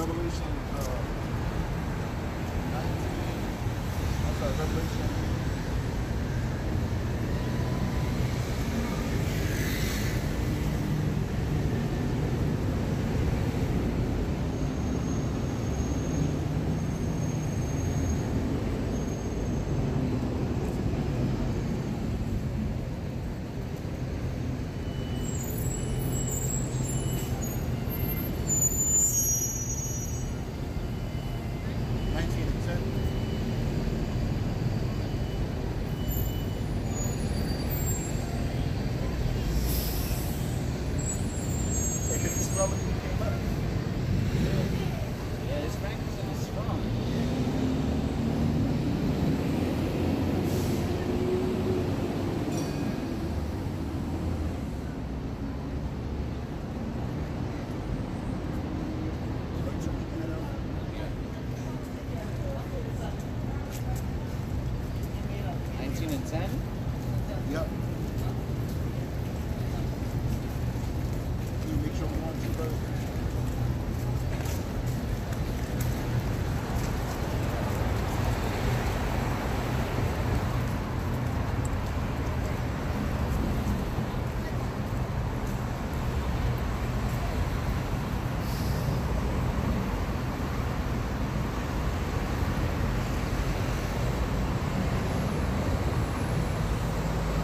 Revelation 19. I'm sorry, Revelation.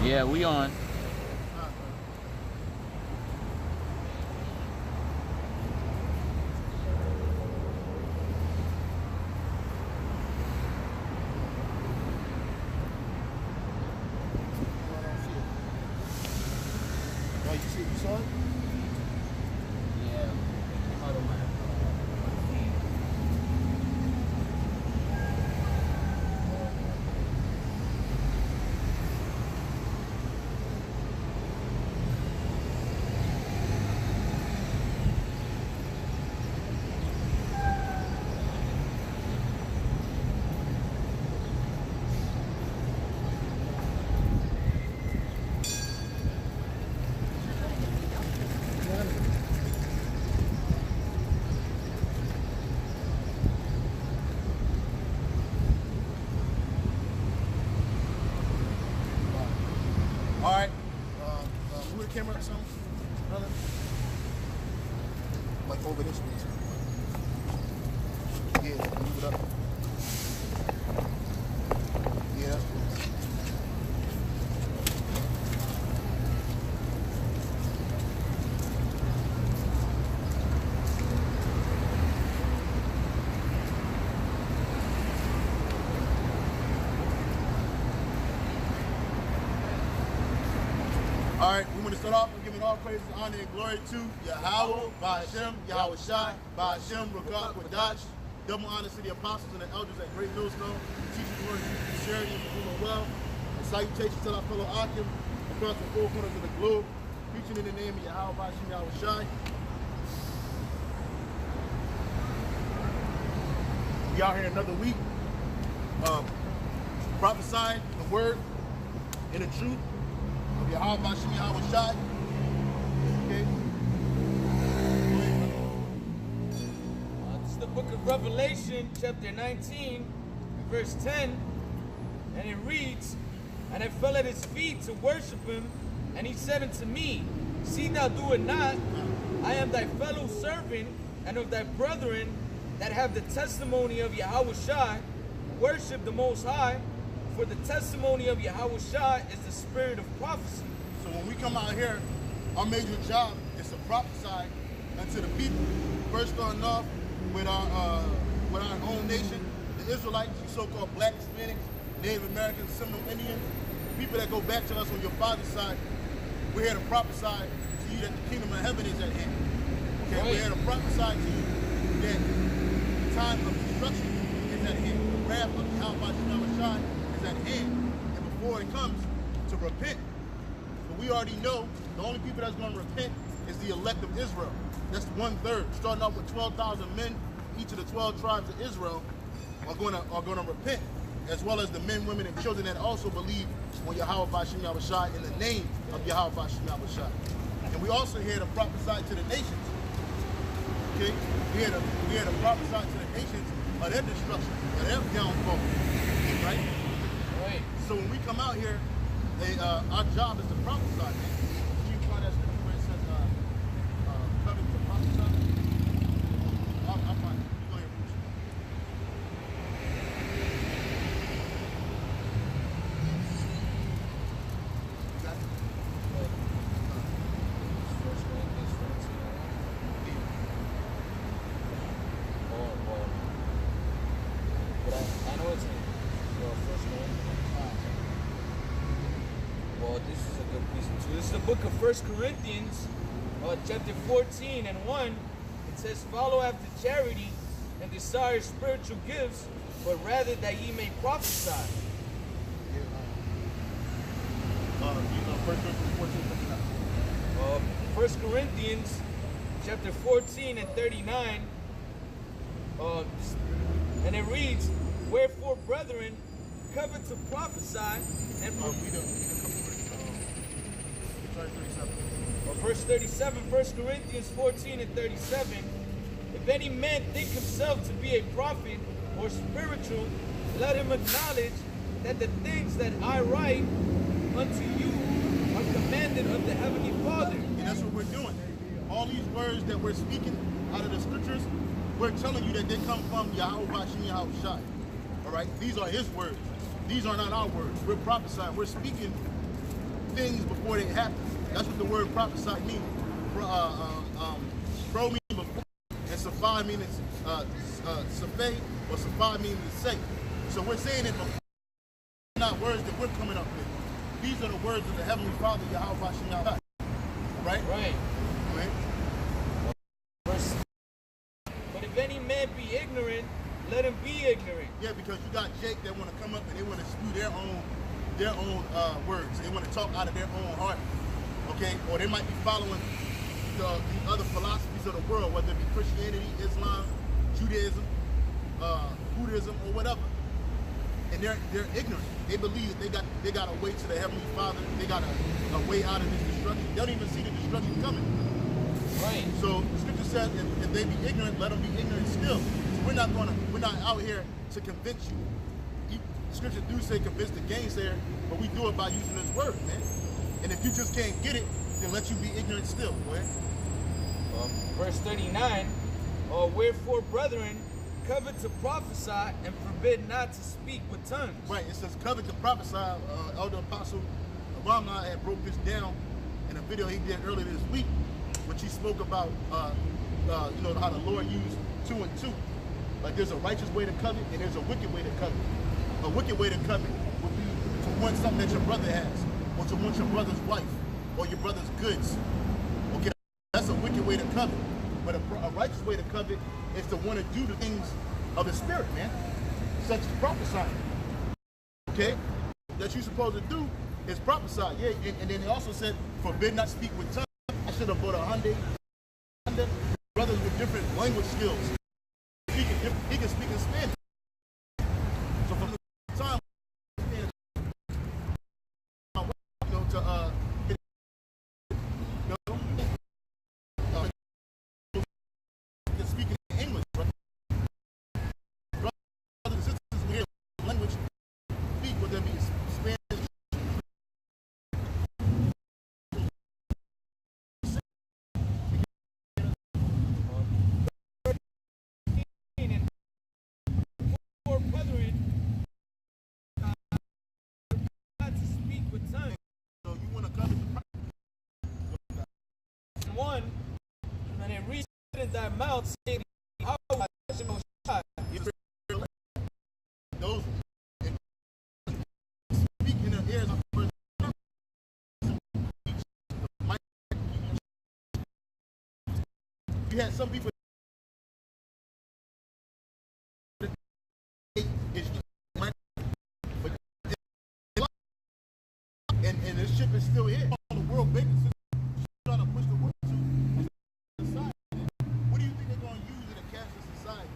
Yeah, we on. Oh, you saw it? Yeah. Out of my Alright, move the camera or something, brother. Like over this way too. Yeah, move it up. Yeah, that's cool. All right, we want to start off with giving all praises, honor, and glory to Yahweh, Ba'ashem, Yahweh Shai, Ba'ashem, Rakak, Wadach. Double honor to the apostles and the elders at Great Millstone, teaching word, sincerity, and performing well. And salutations to our fellow Akim across the four corners of the globe, preaching in the name of Yahweh, Ba'ashem, Yahweh Shai. We out here another week, prophesying the word and the truth of Yahweh Ba'ashem Yahweh Shai. Okay. This is the book of Revelation, chapter 19, verse 10, and it reads, "And I fell at his feet to worship him, and he said unto me, See thou do it not, I am thy fellow servant, and of thy brethren that have the testimony of Yahweh Shai, worship the Most High, for the testimony of Yahweh Shai is the spirit of prophecy." So when we come out here, our major job is to prophesy unto the people. First starting off with our own nation, the Israelites, you so-called black Hispanics, Native Americans, Seminole Indians, people that go back to us on your father's side. We're here to prophesy to you that the kingdom of heaven is at hand. Okay, Right. We're here to prophesy to you that the time of destruction is at hand. The wrath of Yahweh Shai is at hand. And before it comes, to repent. But we already know the only people that's going to repent is the elect of Israel. That's 1/3. Starting off with 12,000 men, each of the 12 tribes of Israel are going to repent, as well as the men, women, and children that also believe on Yahweh Ba'ashem Yahweh Shai in the name of Yahweh Ba'ashem Yahweh Shai. And we also here to prophesy to the nations. Okay? We had to prophesy to the nations of their destruction, of their downfall. Right? Right. So when we come out here, our job is to prophesy, man. Can you find that scripture where it says covet to prophesy? I'll find it. You go ahead, Bruce. You got it? First Corinthians 14. Oh, well. But I know it's in First Corinthians. Well, this is a good piece too. This is the book of 1 Corinthians, chapter 14 and 1. It says, follow after charity and desire spiritual gifts, but rather that ye may prophesy. First Corinthians 14, 1 Corinthians chapter 14 and 39. And it reads, wherefore, brethren, covet to prophesy and verse 37, 1 Corinthians 14 and 37. If any man think himself to be a prophet or spiritual, let him acknowledge that the things that I write unto you are commanded of the Heavenly Father. And that's what we're doing. All these words that we're speaking out of the scriptures, we're telling you that they come from Yahushua. All right? These are his words. These are not our words. We're prophesying. We're speaking things before they happen. That's what the word prophesy means. Pro means before, and Saphai means Saphai, or Saphai means to say. So we're saying it before, not words that we're coming up with. These are the words of the Heavenly Father, Yahushua. Right? Right. Right? But if any man be ignorant, let him be ignorant. Yeah, because you got Jake that want to come up and they want to spew their own words. They want to talk out of their own heart. Okay? Or they might be following the other philosophies of the world, whether it be Christianity, Islam, Judaism, Buddhism, or whatever. And they're ignorant. They believe that they got a way to the Heavenly Father. They got a way out of this destruction. They don't even see the destruction coming. Right. So the scripture says, if they be ignorant, let them be ignorant still. So we're not out here to convince you. Scripture do say convince the gainsayer, but we do it by using this word, man. And if you just can't get it, then let you be ignorant still, boy. Verse 39, wherefore, brethren, covet to prophesy and forbid not to speak with tongues. Right, it says covet to prophesy. Elder Apostle Obama had broke this down in a video he did earlier this week, which he spoke about, you know, how the Lord used 2 and 2. Like there's a righteous way to covet and there's a wicked way to covet. A wicked way to covet would be to want something that your brother has, or to want your brother's wife, or your brother's goods. Okay, that's a wicked way to covet. But a righteous way to covet is to want to do the things of the Spirit, man, such as prophesying. Okay, that you're supposed to do is prophesy. Yeah, and then he also said, forbid not speak with tongues. I should have bought a Hyundai. Brothers with different language skills. He can speak in Spanish. So from the time, you know, to speak in English, right? Brothers and sisters who hear language speak, whether it be Spanish. And it reached in thy mouth, saying, those speak in the ears of the you had some people and this ship is still here on the world basis. Trying to push the world to society. What do you think they're going to use in a cashless society?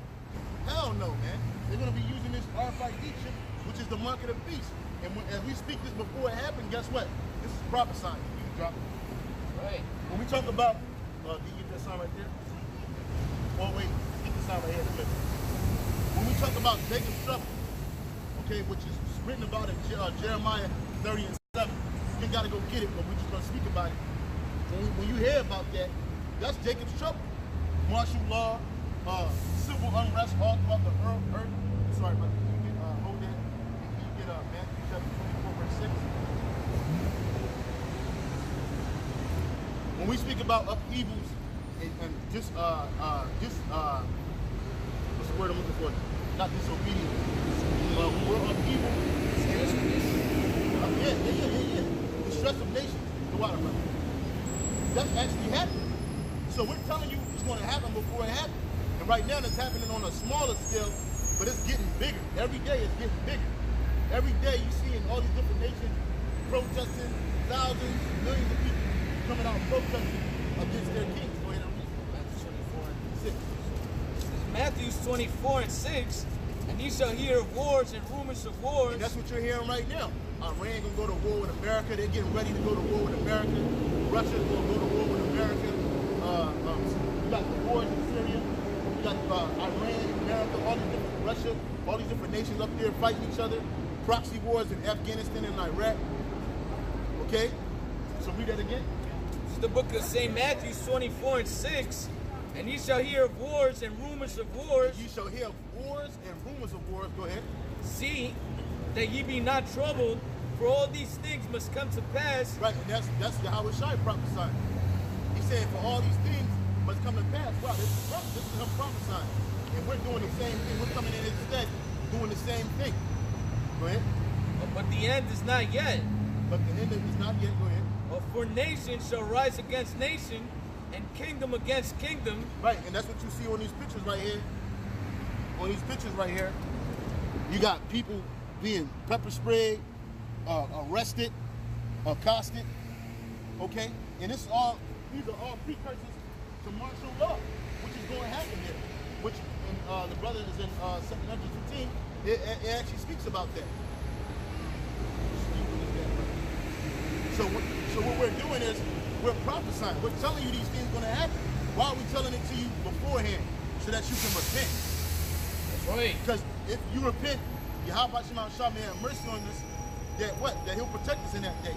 Hell no, man. They're going to be using this RFID chip, which is the mark of the beast. And as we speak this before it happened, guess what? This is prophesying. You can drop it. Right. When we talk about, do you get that sign right there? Oh wait, get this out right here in a minute. When we talk about Jacob's trouble, okay, which is written about in Jeremiah 30 and 7, you gotta go get it, but we're just gonna speak about it. When you hear about that, that's Jacob's trouble. Martial law, civil unrest all throughout the earth. Sorry, but can you get hold that? Can you get Matthew chapter 24, verse 6? When we speak about upheavals and just what's the word I'm looking for? Not disobedience. We're upheaval. Yeah. The stress of nations. The water, brother. That's actually happening. So we're telling you it's going to happen before it happens. And right now it's happening on a smaller scale, but it's getting bigger. Every day it's getting bigger. Every day you see in all these different nations protesting, thousands, millions of people coming out protesting against their kings. Go ahead and read Matthew 24 and 6. Matthew 24 and 6, and ye shall hear of wars and rumors of wars. And that's what you're hearing right now. Iran gonna go to war with America. They're getting ready to go to war with America. Russia's gonna go to war with America. You got the wars in Syria. You got Iran, America, all these different Russia, all these different nations up there fighting each other. Proxy wars in Afghanistan and Iraq. Okay? So read that again. This is the book of St. Matthew 24 and 6. And ye shall hear of wars and rumors of wars. You shall hear of wars and rumors of wars. Go ahead. See that ye be not troubled, for all these things must come to pass. Right, and that's Yahawashi prophesying. He said, for all these things must come to pass. Wow, this is him prophesying. And we're doing the same thing. We're coming in instead doing the same thing. Go ahead. But the end is not yet. But the end is not yet. Go ahead. For nation shall rise against nation, and kingdom against kingdom. Right, and that's what you see on these pictures right here. On these pictures right here, you got people being pepper sprayed, arrested, accosted. Okay, and these are all precursors to martial law, which is going to happen here. Which the brother is in 215. It actually speaks about that. So what we're doing is we're prophesying. We're telling you these things are going to happen. Why are we telling it to you beforehand? So that you can repent. That's right. Because if you repent, Yahweh Shah may have mercy on us. That what? That He'll protect us in that day.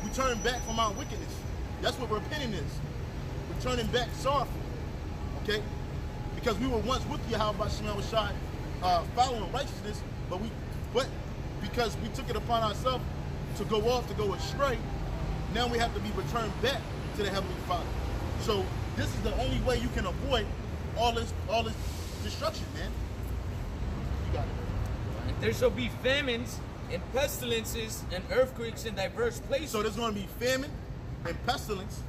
We turn back from our wickedness. That's what repenting is. We're turning back sorrowful. Okay? Because we were once with Yahweh Shah, following righteousness, but because we took it upon ourselves to go off, to go astray, now we have to be returned back to the Heavenly Father. So this is the only way you can avoid all this destruction, man. You got it. And there shall be famines and pestilences and earthquakes in diverse places. So there's going to be famine and pestilence.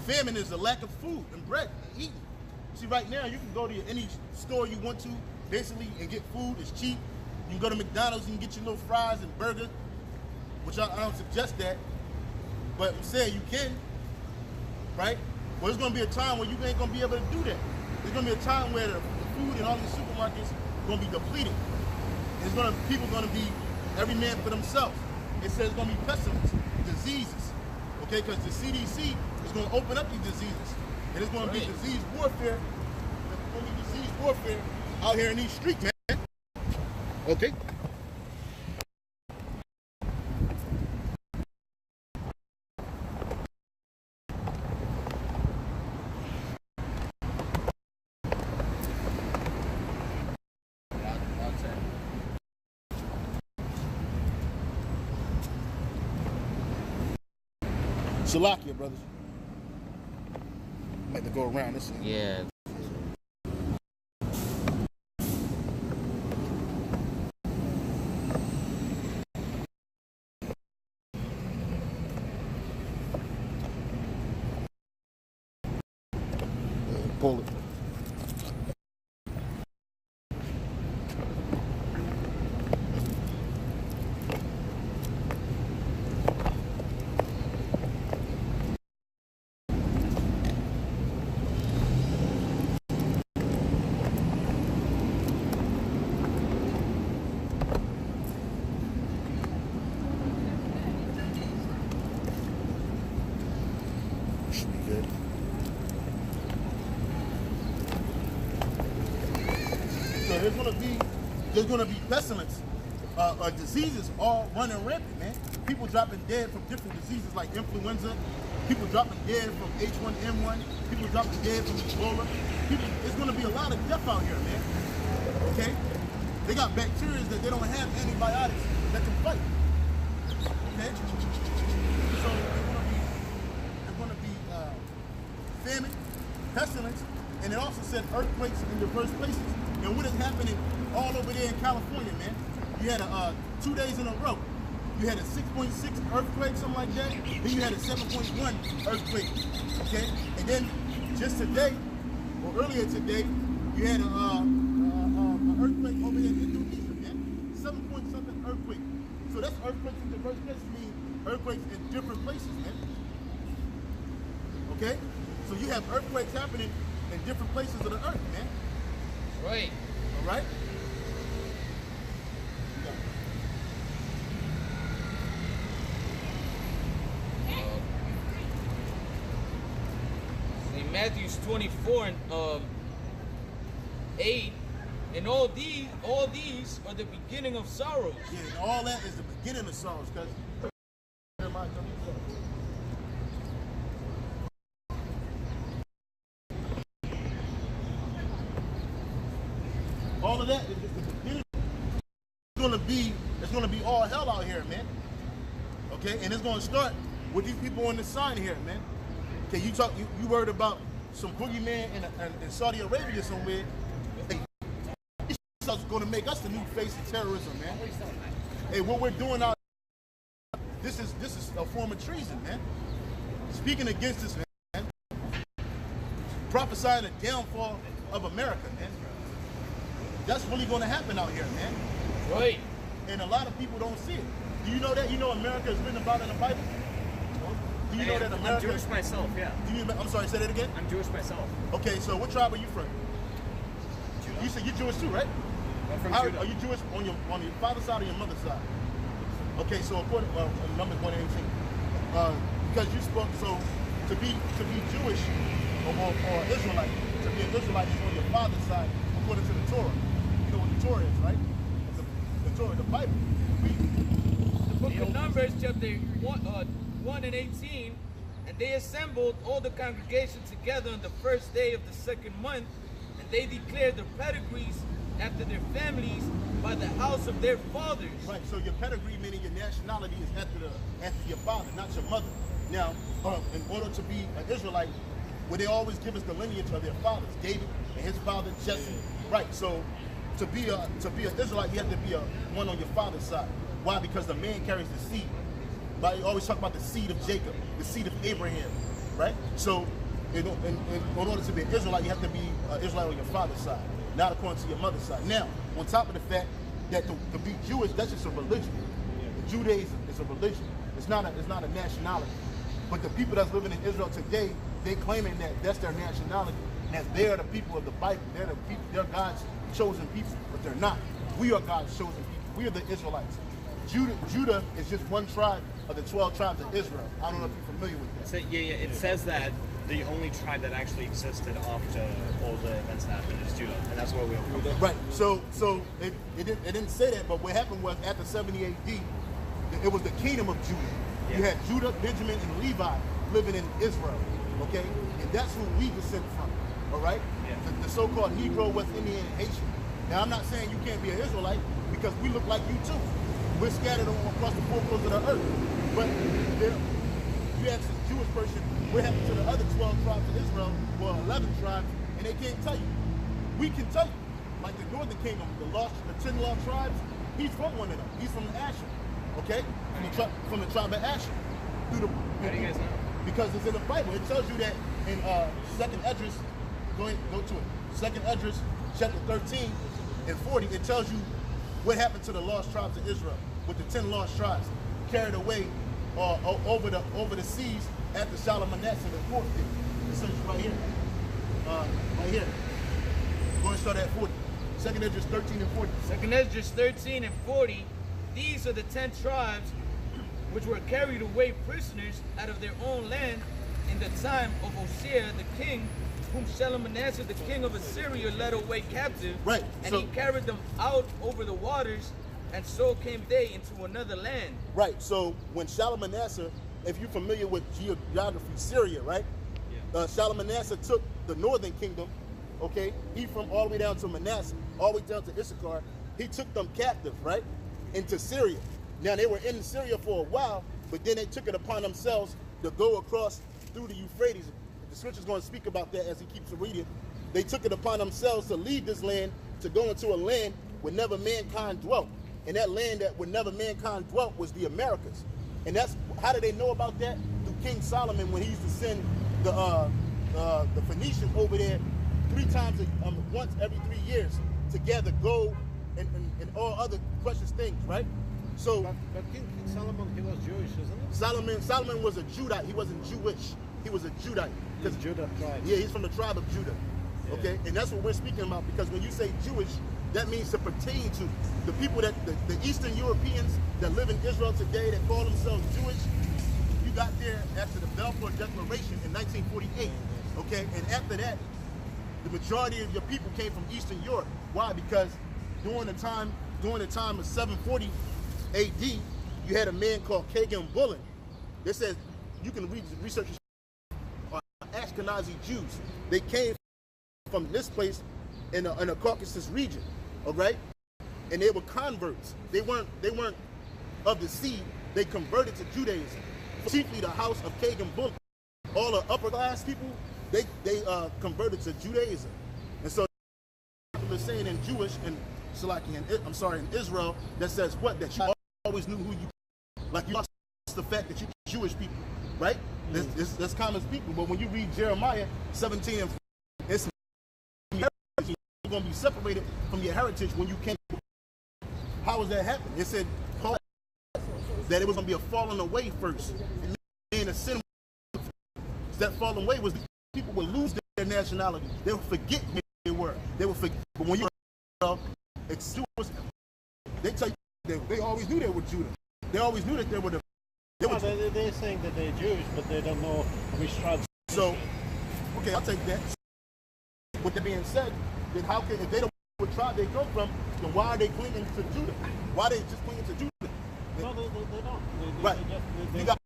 Famine is the lack of food and bread and eating. See, right now you can go to any store you want to, basically, and get food. It's cheap. You can go to McDonald's and get your little fries and burger, which I don't suggest that. But I'm saying you can, right? Well, there's going to be a time where you ain't going to be able to do that. There's going to be a time where the food in all these supermarkets are going to be depleted. People are going to be every man for themselves. It says it's going to be pestilence, diseases, okay? Because the CDC is going to open up these diseases. And it's going to be disease warfare. There's going to be disease warfare out here in these streets, man. Okay? Shalakia, brothers. Might have to go around this. Yeah. Pull it. there's gonna be pestilence, diseases all running rampant, man. People dropping dead from different diseases like influenza. People dropping dead from H1N1. People dropping dead from Ebola. It's gonna be a lot of death out here, man. Okay? They got bacteria that they don't have antibiotics that can fight. Okay? So there's gonna be famine, pestilence, and it also said earthquakes in diverse places. And what is happening all over there in California, man? You had 2 days in a row. You had a 6.6 earthquake, something like that. Then you had a 7.1 earthquake. Okay? And then just today, or earlier today, you had an earthquake over there in Indonesia, man. 7-point-something earthquake. So that's earthquakes in diverse places, mean earthquakes in different places, man. Okay? So you have earthquakes happening in different places of the earth, man. Right. All right? In Matthew 24 and 8, and all these are the beginning of sorrows. Yeah, and all that is the beginning of sorrows, because all of that is just the beginning. It's gonna be all hell out here, man. Okay, and it's gonna start with these people on the side here, man. Okay, you worried about some boogeyman in Saudi Arabia somewhere. It's gonna make us the new face of terrorism, man. Hey, what we're doing out, this is a form of treason, man. Speaking against this, man. Prophesying the downfall of America, man. That's really gonna happen out here, man. Right. And a lot of people don't see it. Do you know that? You know America is written about in the Bible? Do you know that America? I'm Jewish myself, yeah. I'm sorry, say that again? I'm Jewish myself. Okay, so what tribe are you from? Judah. You said you're Jewish too, right? I'm from Judah. Are you Jewish on your father's side or your mother's side? Okay, so according Numbers 1:18, because you spoke, so to be Jewish or Israelite, to be an Israelite is on your father's side according to the Torah. You know what the Torah is, right? The Torah, the Bible. The book of Numbers, chapter 1 and 18, and they assembled all the congregation together on the first day of the second month, and they declared their pedigrees after their families by the house of their fathers. Right, so your pedigree, meaning your nationality, is after your father, not your mother. Now, in order to be an Israelite, where they always give us the lineage of their fathers, David and his father Jesse. Right, so to be an Israelite, you have to be one on your father's side. Why? Because the man carries the seed. But you always talk about the seed of Jacob, the seed of Abraham, right? So in order to be an Israelite, you have to be an Israelite on your father's side, not according to your mother's side. Now, on top of the fact that to be Jewish, that's just a religion. Judaism is a religion. It's not a nationality. But the people that's living in Israel today, they claiming that that's their nationality, and that they are the people of the Bible. They're the people, they're God's chosen people, but they're not. We are God's chosen people. We are the Israelites. Judah is just one tribe of the 12 tribes of Israel. I don't know if you're familiar with that. So, yeah, it says that the only tribe that actually existed after all the events that happened is Judah, and that's where we'll come from. Right. So it didn't say that, but what happened was after 70 AD, it was the kingdom of Judah. Yeah. You had Judah, Benjamin, and Levi living in Israel. Okay, and that's who we descend from. All right. Yeah. The so-called Negro, West Indian, and Haitian. Now, I'm not saying you can't be an Israelite because we look like you too. We're scattered across the four corners of the earth. But you ask this Jewish person, what happened to the other 12 tribes of Israel, or 11 tribes, and they can't tell you. We can tell you. Like the northern kingdom, the 10 lost tribes, he's from one of them. He's from Asher, okay? From the tribe of Asher. How do you guys know? Because it's in the Bible. It tells you that in 2nd Esdras, go to it. 2nd Esdras, chapter 13 and 40, it tells you what happened to the lost tribes of Israel, with the 10 lost tribes carried away over the seas after Shalmaneser the fourth did. It says right here. Right here. We're going to start at 40. 2nd Esdras 13 and 40. 2nd Esdras 13 and 40. These are the 10 tribes which were carried away prisoners out of their own land in the time of Hosea the king, whom Shalmaneser the king of Assyria led away captive. Right. And he carried them out over the waters, and so came they into another land. Right. So when Shalmaneser, if you're familiar with geography, Syria, right? Yeah. Shalmaneser took the northern kingdom, okay, Ephraim all the way down to Manasseh, all the way down to Issachar. He took them captive, right, into Syria. Now they were in Syria for a while, but then they took it upon themselves to go across through the Euphrates. The scripture's going to speak about that as he keeps reading. They took it upon themselves to leave this land, to go into a land where never mankind dwelt. And that land that where never mankind dwelt was the Americas. And that's, how did they know about that? Through King Solomon, when he used to send the Phoenicians over there once every 3 years to gather gold and all other precious things, right? So, but King Solomon, he was Jewish, isn't he? Solomon was a Judite. He wasn't Jewish. He was a Judite. He's Judah tribe. Yeah, he's from the tribe of Judah. Yeah. Okay, and that's what we're speaking about, because when you say Jewish, that means to pertain to the people that the Eastern Europeans that live in Israel today that call themselves Jewish. You got there after the Balfour Declaration in 1948. Okay, and after that, the majority of your people came from Eastern Europe. Why? Because during the time of 740 AD, you had a man called Kagan Bullen. That says, you can research Ashkenazi Jews. They came from this place in the Caucasus region, all right? And they were converts. They weren't of the seed. They converted to Judaism. Chiefly the house of Kagan Bullen. All the upper class people, they converted to Judaism. And so they're saying in Jewish and in Israel, that says what? That you always knew who you, like you lost the fact that you're Jewish people, right? That's common people. But when you read Jeremiah 17 and it's you're going to be separated from your heritage when you can't. How was that happening? It said that it was going to be a falling away first. And a sin. That falling away was the people would lose their nationality. They would forget who they were. They would forget. But when you they tell you they always knew they were Judah. They always knew that they were the. They're saying that they're Jewish, but they don't know which tribe. So, okay, I'll take that. With that being said, then how can, if they don't know what tribe they come from, then why are they clinging to Judah? Why are they just clinging to Judah? No, they don't. Right. They you got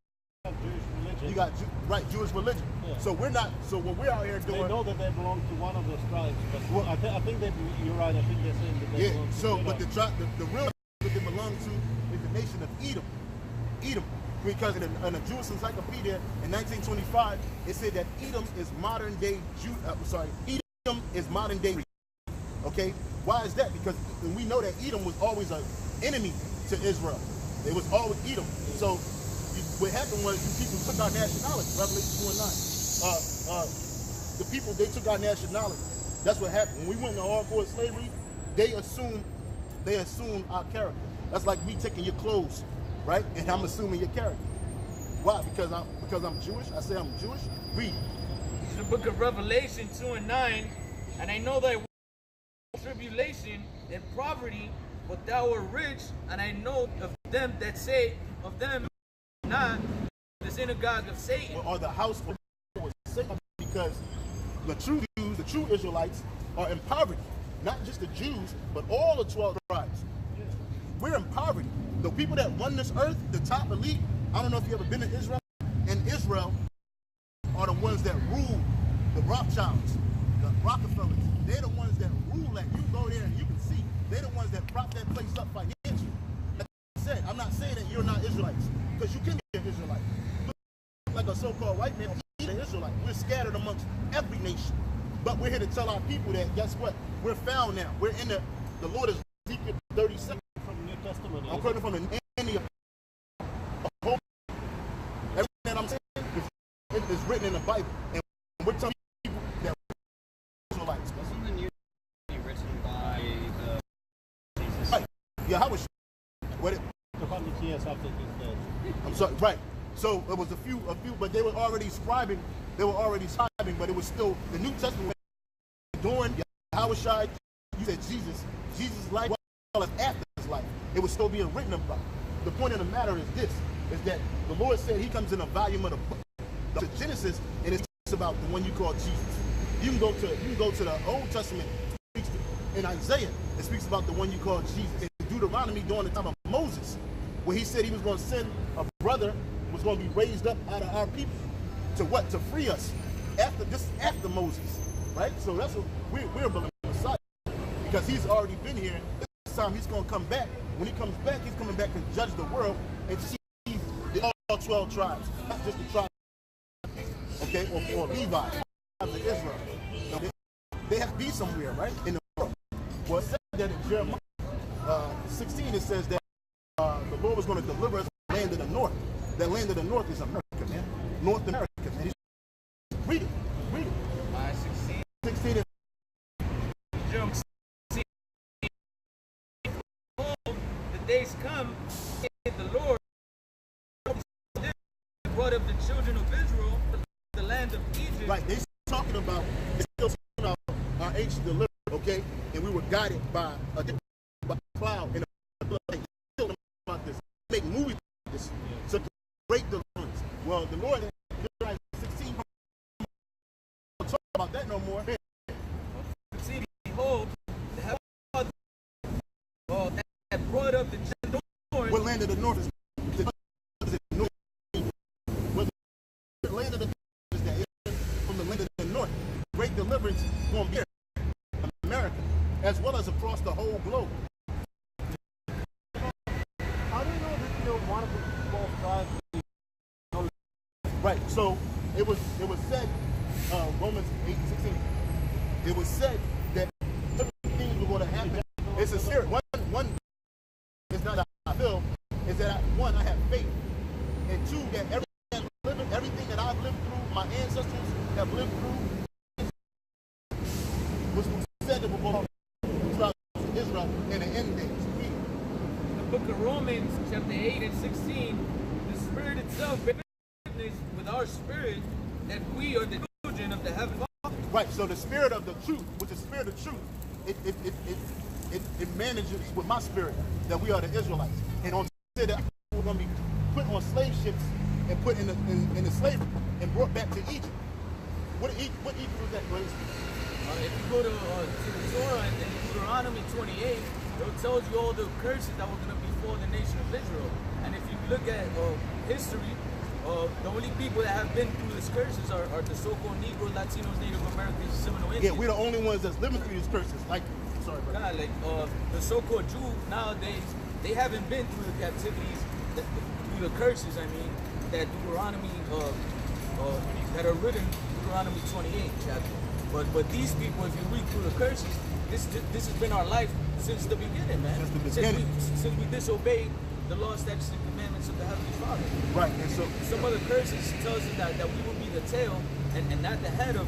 Jewish religion. You got Jewish religion. Yeah. So we're not. So when we're out here doing, they know that they belong to one of those tribes. But well, I think you're right. I think they're saying that they belong to so, but the real that they belong to is the nation of Edom. Edom. Because in a Jewish encyclopedia in 1925, it said that Edom is modern day Edom is modern day. Okay, why is that? Because we know that Edom was always an enemy to Israel. It was always Edom. So what happened was people took our nationality. Revelation 2:9. The people, they took our nationality. That's what happened. When we went into hardcore slavery, they assumed our character. That's like me taking your clothes. Right? And I'm assuming your character. Why? Because I'm Jewish? I say I'm Jewish? Read. It's the book of Revelation 2:9. And I know that tribulation and poverty, but thou art rich, and I know of them that say of them not the synagogue of Satan. Or the house of Satan, because the true Jews, the true Israelites are in poverty. Not just the Jews, but all the 12 tribes. We're in poverty. The people that run this earth, the top elite, I don't know if you've ever been to Israel, and Israel are the ones that rule the Rothschilds, the Rockefellers. They're the ones that rule that. You go there and you can see, they're the ones that prop that place up financially. Like I said, I'm not saying that you're not Israelites, because you can be an Israelite. Look like a so-called white man, he's an Israelite. We're scattered amongst every nation. But we're here to tell our people that, guess what? We're found now. We're in the Lord is Ezekiel 37. Testament. I'm quoting from the whole everything that I'm saying is written in the Bible, and we're telling people that Israelites. Wasn't the New Testament written by Jesus? Right. Yeah, how was what? 200 years after his death. I'm sorry. Right. So it was a few, but they were already scribing. But it was still the New Testament during Yahushua. You said Jesus' life well as after his life. It was still being written about. The point of the matter is this, is that the Lord said he comes in a volume of the book. to Genesis, and it speaks about the one you call Jesus. You can go to the Old Testament, in Isaiah, it speaks about the one you call Jesus. In Deuteronomy, during the time of Moses, where he said he was going to send a brother who was going to be raised up out of our people to what? To free us after Moses, right? So that's what we're believing Messiah, because he's already been here. This time he's going to come back. When he comes back, he's coming back to judge the world and see all 12 tribes, not just the tribe, okay, or Levi, of Israel. So they have to be somewhere, right? In the world. Well, it said that in Jeremiah 16, it says that the Lord was going to deliver us from the land of the north. That land of the north is America, man. North America, man. Read it. Read it. 16 is Jeremiah 16. The days come, the Lord brought up the children of Israel, the land of Egypt. Right, they're talking about, our ancient deliverance, okay? And we were guided by a cloud and a blood. They tell them about this. They make movies about this. So great deliverance. Well, the Lord in July 16 don't talk about that no more. See, behold, the heaven that brought up the children of the north. What land of the north is the north? Well, the land of the north is that from the land of the north. Great deliverance going to be here in America, as well as across the whole globe. How do you know that one of the 12 tribes? Right. So it was said, Romans 8:16. It was said that certain things were going to happen. It's a serious one. It's not how I feel. Is that one, I have faith, and two, that everything that I've lived through, my ancestors have lived through, was said to belong to Israel in the end days. The book of Romans, chapter 8 and 16, the Spirit itself bears witness with our spirit that we are the children of the Heavenly Father. Right, so the spirit of the truth, which is spirit of truth, it manages with my spirit that we are the Israelites. And on said that we're going to be put on slave ships and put in the slavery and brought back to Egypt. What Egypt was that, Grace? If you go to the Torah and Deuteronomy 28, it tells you all the curses that were going to befall the nation of Israel. And if you look at history, the only people that have been through these curses are the so-called Negro, Latinos, Native Americans, Seminole Indians. Yeah, we're the only ones that's living through these curses. Like, sorry, brother. Like the so-called Jews nowadays, they haven't been through the captivities, through the curses. I mean, that Deuteronomy that are written Deuteronomy 28 chapter. But these people, if you read through the curses, this has been our life since the beginning, man. Since the beginning. Since we disobeyed the law, statutes, and commandments of the Heavenly Father. Right, and so some of the curses tells us that we will be the tail and not the head of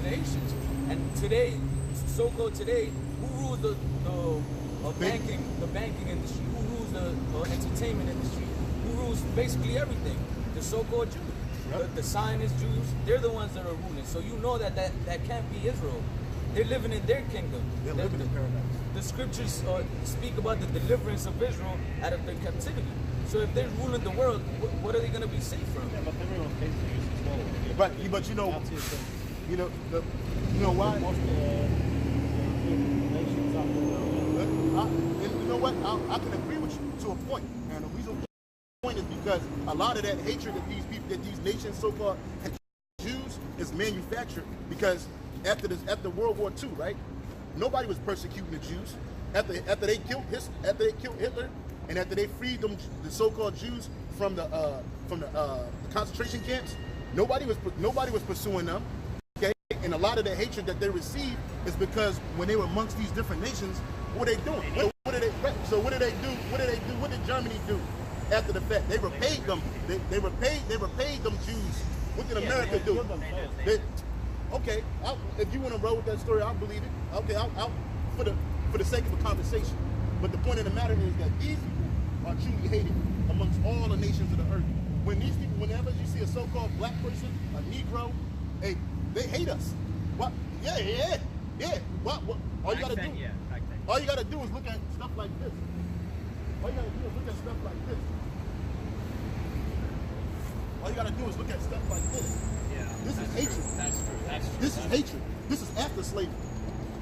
nations. And today, so-called today, who rules the banking industry? Who rules the entertainment industry? Who rules basically everything? The so-called Jews. Yep. The Zionist Jews, they're the ones that are ruling. So you know that can't be Israel. They're living in their kingdom. They're living in paradise. The scriptures speak about the deliverance of Israel out of their captivity. So if they're ruling the world, what are they going to be safe from? Yeah, but everyone takes the use as well. Right, but you know why? Most nations out there. And you know what? I can agree with you to a point. And the reason point is because a lot of that hatred that these nations so-called Jews is manufactured, because after World War II, right? Nobody was persecuting the Jews. After they killed Hitler, and after they freed them, the so-called Jews from the concentration camps, nobody was pursuing them. Okay, and a lot of the hatred that they received is because when they were amongst these different nations, what are they doing? What did they do? What did Germany do after the fact? They repaid them. They repaid them Jews. What did America do? Okay, if you want to roll with that story, I'll believe it. Okay, I'll for the sake of a conversation. But the point of the matter is that these people are truly hated amongst all the nations of the earth. When these people, whenever you see a so-called black person, a Negro, hey, they hate us. What? Yeah. What? All you gotta do? All you gotta do is look at stuff like this. All you gotta do is look at stuff like this. All you got to do is look at stuff like this. Yeah. This is hatred. That's true. That's true. This is hatred. This is after slavery.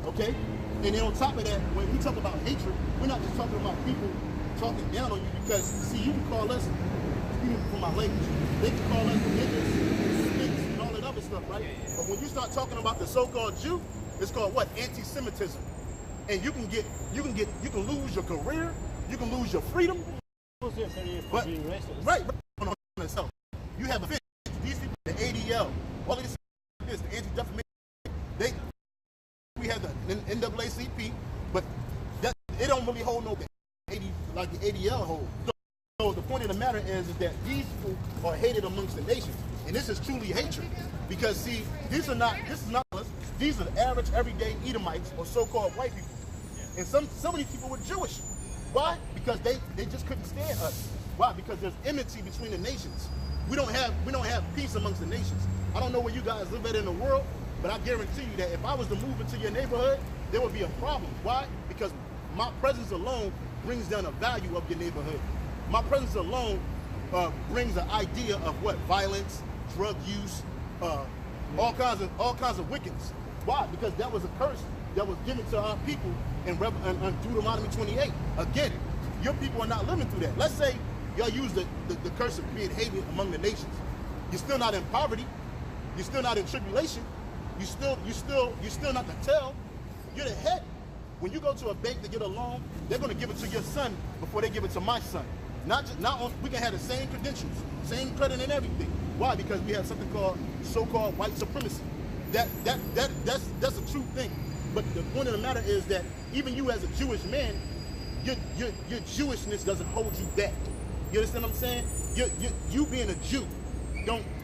Okay? And then on top of that, when we talk about hatred, we're not just talking about people talking down on you because, see, you can call us, excuse me for my language, they can call us niggas, snakes, and all that other stuff, right? But when you start talking about the so-called Jew, it's called what? Anti-Semitism. And you can lose your career, you can lose your freedom. Who's your career for being racist? Right. On itself. You have a fit. These people, the ADL, all of this, the anti-defamation, we have the NAACP, but that it don't really hold no like the ADL hold. So the point of the matter is that these people are hated amongst the nations, and this is truly hatred. Because see, this is not us. These are the average, everyday Edomites or so-called white people, and some of these people were Jewish. Why? Because they just couldn't stand us. Why? Because there's enmity between the nations. We don't have peace amongst the nations. I don't know where you guys live at in the world, but I guarantee you that if I was to move into your neighborhood, there would be a problem. Why? Because my presence alone brings down the value of your neighborhood. My presence alone brings the idea of what? Violence, drug use, all kinds of wickedness. Why? Because that was a curse that was given to our people in Deuteronomy 28. Again, your people are not living through that. Let's say y'all use the curse of being hated among the nations. You're still not in poverty. You're still not in tribulation. You're still not the tail. You're the head. When you go to a bank to get a loan, they're going to give it to your son before they give it to my son. We can have the same credentials, same credit and everything. Why? Because we have something called so-called white supremacy. That's a true thing. But the point of the matter is that even you as a Jewish man, your Jewishness doesn't hold you back. You understand what I'm saying? You being a Jew,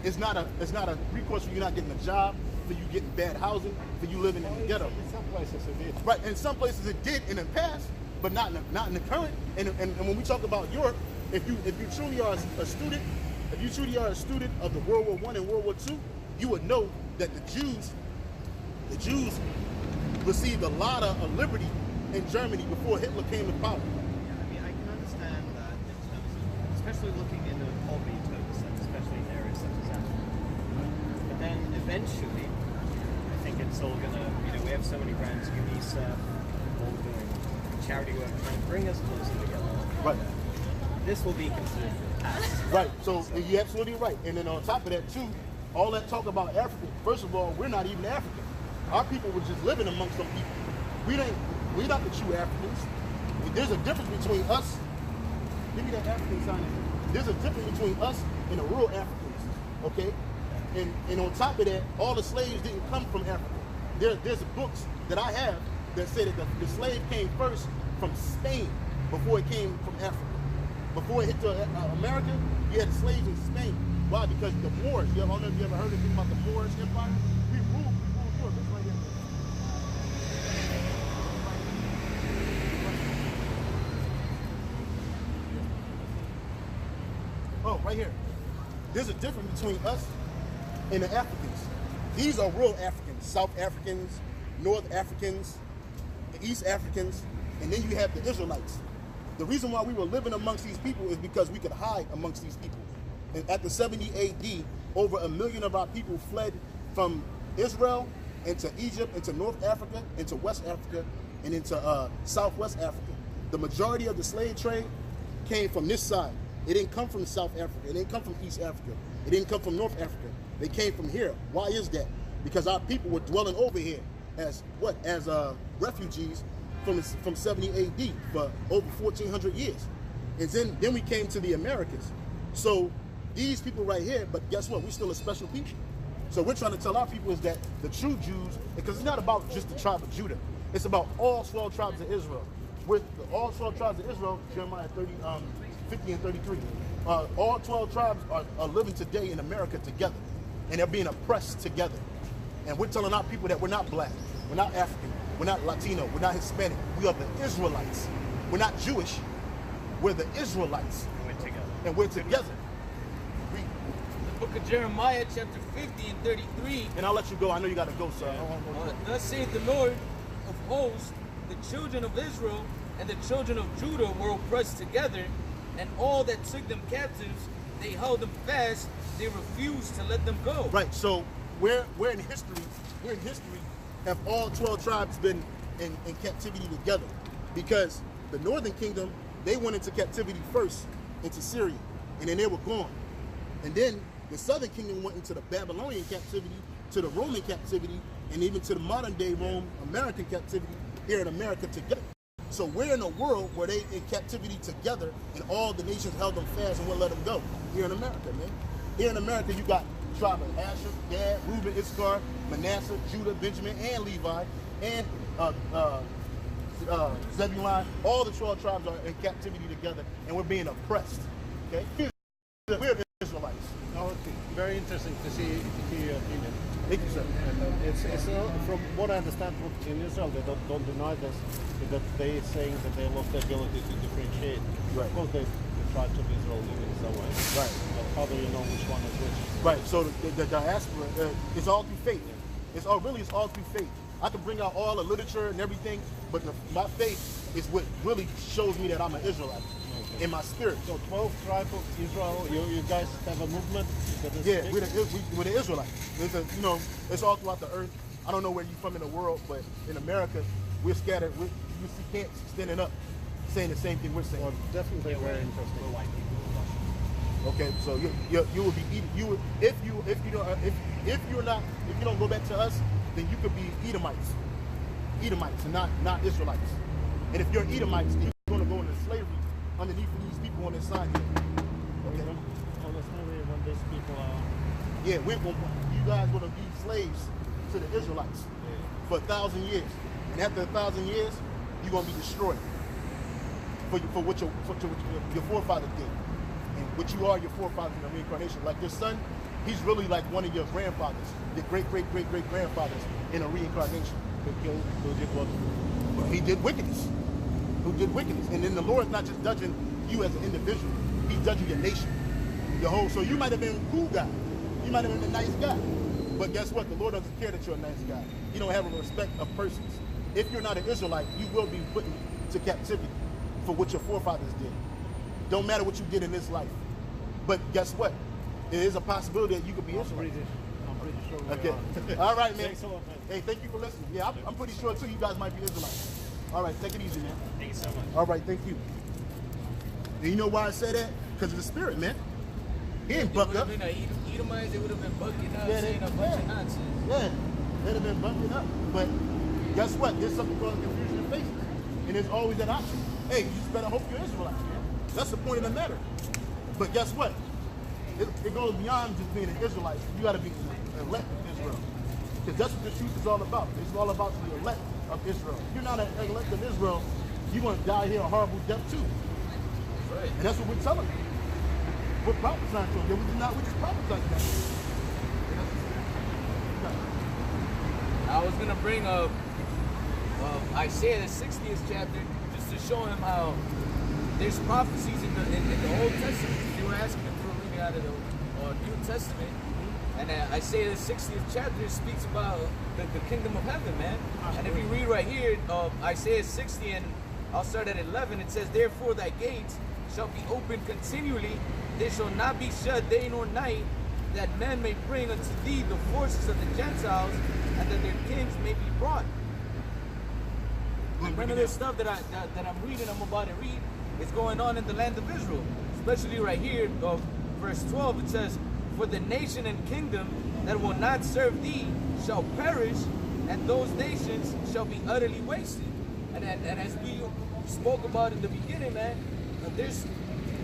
it's not a recourse for you not getting a job, for you getting bad housing, for you living in the ghetto. In some places it did. Right, in some places it did in the past, but not in the current. And when we talk about Europe, if you truly are a student, of the World War I and World War II, you would know that the Jews received a lot of liberty in Germany before Hitler came to power. I mean, I can understand that in terms of, especially looking into poverty terms, especially in areas such as Africa. But then eventually, I think it's all gonna, we have so many brands, UNICEF, all doing charity work, trying to bring us closer together. Right. This will be considered past. Right. So you're absolutely right. And then on top of that too, all that talk about Africa. First of all, we're not even African. Our people were just living amongst some people. We're not the true Africans. There's a difference between us. Give me that African sign. There's a difference between us and the real Africans. Okay. And on top of that, all the slaves didn't come from Africa. There's books that I have that say that the slave came first from Spain before it came from Africa. Before it hit to America, you had slaves in Spain. Why? Because the Moors. I don't know if you ever heard anything about the Moorish Empire. We ruled Europe. It's right here. Oh, right here. There's a difference between us and the Africans. These are real Africans. South Africans, North Africans, East Africans, and then you have the Israelites. The reason why we were living amongst these people is because we could hide amongst these people. And at the 70 AD, over 1 million of our people fled from Israel into Egypt, into North Africa, into West Africa, and into Southwest Africa. The majority of the slave trade came from this side. It didn't come from South Africa. It didn't come from East Africa. It didn't come from North Africa. They came from here. Why is that? Because our people were dwelling over here as what? As refugees from 70 AD for over 1,400 years. And then we came to the Americas. So these people right here, but guess what? We're still a special people. So we're trying to tell our people is that the true Jews, because it's not about just the tribe of Judah. It's about all 12 tribes of Israel. With all 12 tribes of Israel, Jeremiah 50 and 33. All 12 tribes are living today in America together. And they're being oppressed together. And we're telling our people that we're not black, we're not African, we're not Latino, we're not Hispanic. We are the Israelites. We're not Jewish. We're the Israelites. And we're together. The book of Jeremiah, chapter 50 and 33. And I'll let you go. I know you got to go, sir. Thus saith the Lord of hosts, the children of Israel and the children of Judah were oppressed together, and all that took them captives they held them fast, they refused to let them go. Right. So we're in history. Have all 12 tribes been in captivity together? Because the northern kingdom, they went into captivity first into Syria, and then they were gone. And then the southern kingdom went into the Babylonian captivity, to the Roman captivity, and even to the modern day American captivity here in America together. So we're in a world where they in captivity together, and all the nations held them fast and wouldn't let them go. Here in America, man. Here in America, you got tribe of Asher, Gad, Reuben, Issachar, Manasseh, Judah, Benjamin, and Levi, and Zebulun. All the 12 tribes are in captivity together, and we're being oppressed. Okay, we're the Israelites. Okay. Very interesting to hear your opinion. Thank you, sir. And it's from what I understand in Israel, they don't deny this, that they saying that they lost the ability to differentiate. Right. Of course, the tribes of Israel live in some way. Right. But how do you know which one is which? Right. So the diaspora, it's all through faith. It's all through faith. I can bring out all the literature and everything, but my faith is what really shows me that I'm an Israelite. Okay. In my spirit. So 12 tribes of Israel, you guys have a movement? Yeah, we're the Israelites. It's all throughout the earth. I don't know where you're from in the world, but in America, we're scattered. You see camps standing up, saying the same thing we're saying. Well, definitely very interesting. We're white people. Okay, so you would be eating. If you don't go back to us, then you could be Edomites, and not Israelites. And if you're Edomites, then you're going to go into slavery underneath these people on this side here. Okay. Understanding when these people are. Yeah, you guys going to be slaves to the Israelites for 1,000 years, and after 1,000 years, you're going to be destroyed for what your forefathers did, and what you are your forefathers in the reincarnation. Like your son, he's really like one of your grandfathers, your great grandfathers in a reincarnation. Who did what? Well, he did wickedness. Who did wickedness, and then the Lord's not just judging you as an individual; He's judging your nation, your whole. So you might have been a cool guy, you might have been a nice guy, but guess what? The Lord doesn't care that you're a nice guy. He don't have a respect of persons. If you're not an Israelite, you will be put into captivity for what your forefathers did. Don't matter what you did in this life, but guess what? There is a possibility that you could be Israelite. I'm pretty sure we Okay. are. All right, man. Thanks a lot, man. Hey, thank you for listening. Yeah, I'm pretty sure too. You guys might be Israelites. All right, take it easy, man. Thank you so much. All right, thank you. And you know why I say that? Because of the spirit, man. He ain't bucked up. Edomites, they would have been bucking up, Yeah, saying a bunch of nonsense. Yeah, they'd have been bucking up. But guess what? There's something called confusion in faces. And there's always that option. Hey, you just better hope you're Israelite, man. That's the point of the matter. But guess what? It goes beyond just being an Israelite. You got to be elect of Israel. Because that's what the truth is all about. It's all about the elect of Israel. If you're not an elect of Israel, you're going to die here a horrible death too. Right. And that's what we're telling you. We're prophesying to them. We're just prophesying to them. I was going to bring up Isaiah, the 60th chapter, just to show him how there's prophecies in the Old Testament. They were asking him for reading out of the New Testament. And Isaiah, the 60th chapter, speaks about the kingdom of heaven, man. And if you read right here, Isaiah 60, and I'll start at 11, it says, "Therefore thy gates shall be open continually, they shall not be shut day nor night, that men may bring unto thee the forces of the Gentiles, and that their kings may be brought." None of this stuff that I'm reading, I'm about to read, is going on in the land of Israel. Especially right here, verse 12, it says, "For the nation and kingdom that will not serve thee shall perish, and those nations shall be utterly wasted." And as we spoke about in the beginning, man, there's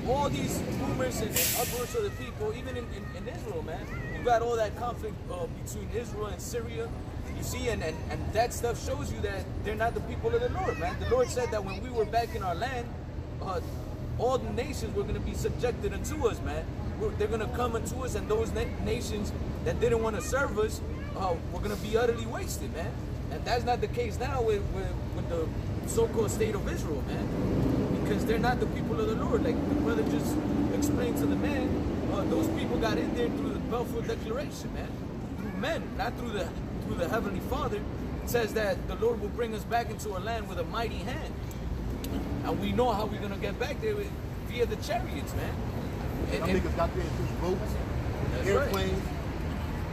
all these rumors and uproars of the people, even in Israel, man. You've got all that conflict between Israel and Syria. You see, and that stuff shows you that they're not the people of the Lord, man. The Lord said that when we were back in our land, all the nations were going to be subjected unto us, man. They're going to come unto us, and those nations that didn't want to serve us were going to be utterly wasted, man. And that's not the case now with the so-called state of Israel, man. Because they're not the people of the Lord. Like the brother just explained to the man, those people got in there through the Balfour Declaration, man. Through men, not through the Heavenly Father. It says that the Lord will bring us back into our land with a mighty hand. And we know how we're going to get back there via the chariots, man. Some niggas got there through boats, airplanes.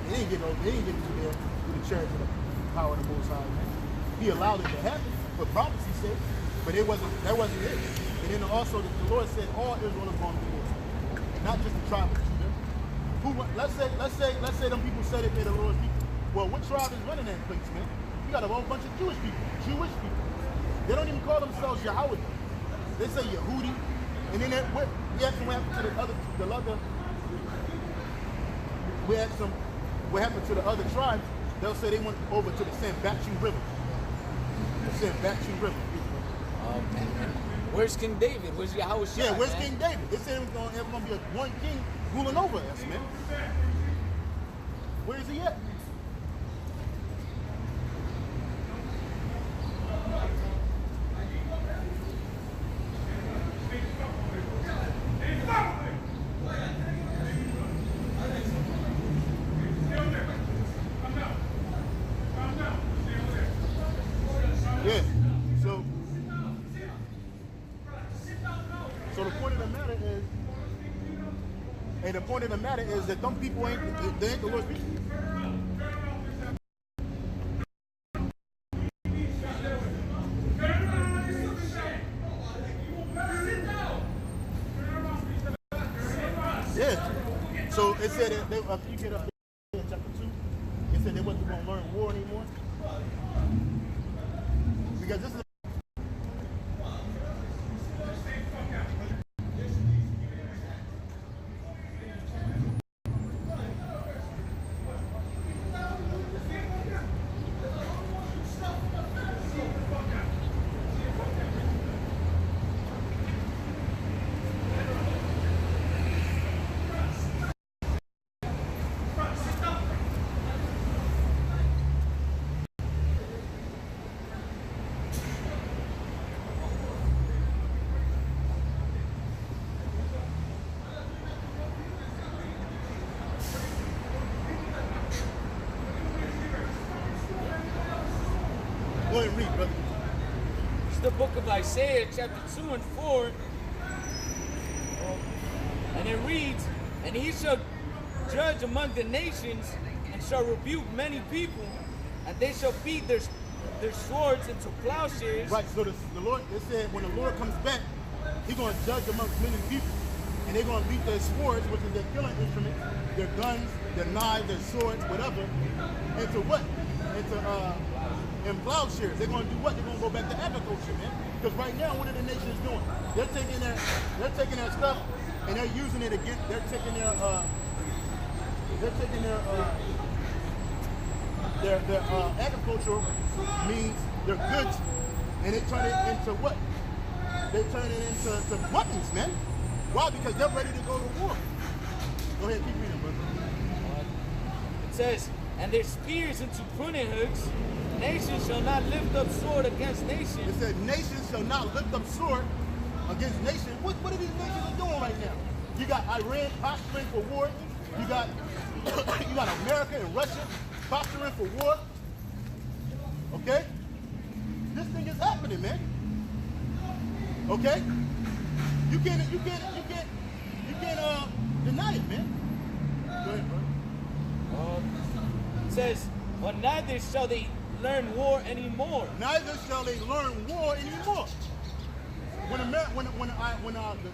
They didn't get to there through the church of the power of the Most High, man. He allowed it to happen for prophecy's sake, but that wasn't it. And then also the Lord said all Israel is going to be there, not just the tribe of Judah. Let's say them people said it, they're the Lord's people. Well, what tribe is running that place, man? You got a whole bunch of Jewish people. They don't even call themselves Yahweh. They say Yehudi, and then we ask them what happened to the other. We ask them what happened to the other tribes. They'll say they went over to the Sanbatchu River. The Sanbatchu River. Where's King David? Where's Yahweh? Yeah, where's King David? They said there's going to be one king ruling over us, man. Where is he at? Yeah. So the point of the matter is, that them people ain't the Lord's people. Yeah. So it said that if you get up in chapter 2, it said they wasn't going to learn war anymore. Because this is go ahead and read, brother. It's the book of Isaiah, chapter 2 and 4. And it reads, and he shall judge among the nations, and shall rebuke many people, and they shall beat their swords into plowshares. Right, so the Lord, it said when the Lord comes back, he's going to judge amongst many people. And they're going to beat their swords, which is their killing instruments, their guns, their knives, their swords, whatever, into what? In plowshares. They're going to do what? They're going to go back to agriculture, man. Because right now, what are the nations doing? They're taking their stuff and they're using it again. They're taking their agricultural means, their goods, and they turn it into what? They turn it into weapons, man. Why? Because they're ready to go to war. Go ahead, keep reading, brother. It says, and their spears into pruning hooks. Nation shall not lift up sword against nation. It said, nations shall not lift up sword against nation. What are these nations doing right now? You got Iran posturing for war. You got America and Russia posturing for war. Okay? This thing is happening, man. Okay? You can't deny it, man. Go ahead, bro. It says, but neither shall they learn war anymore. Neither shall they learn war anymore. When the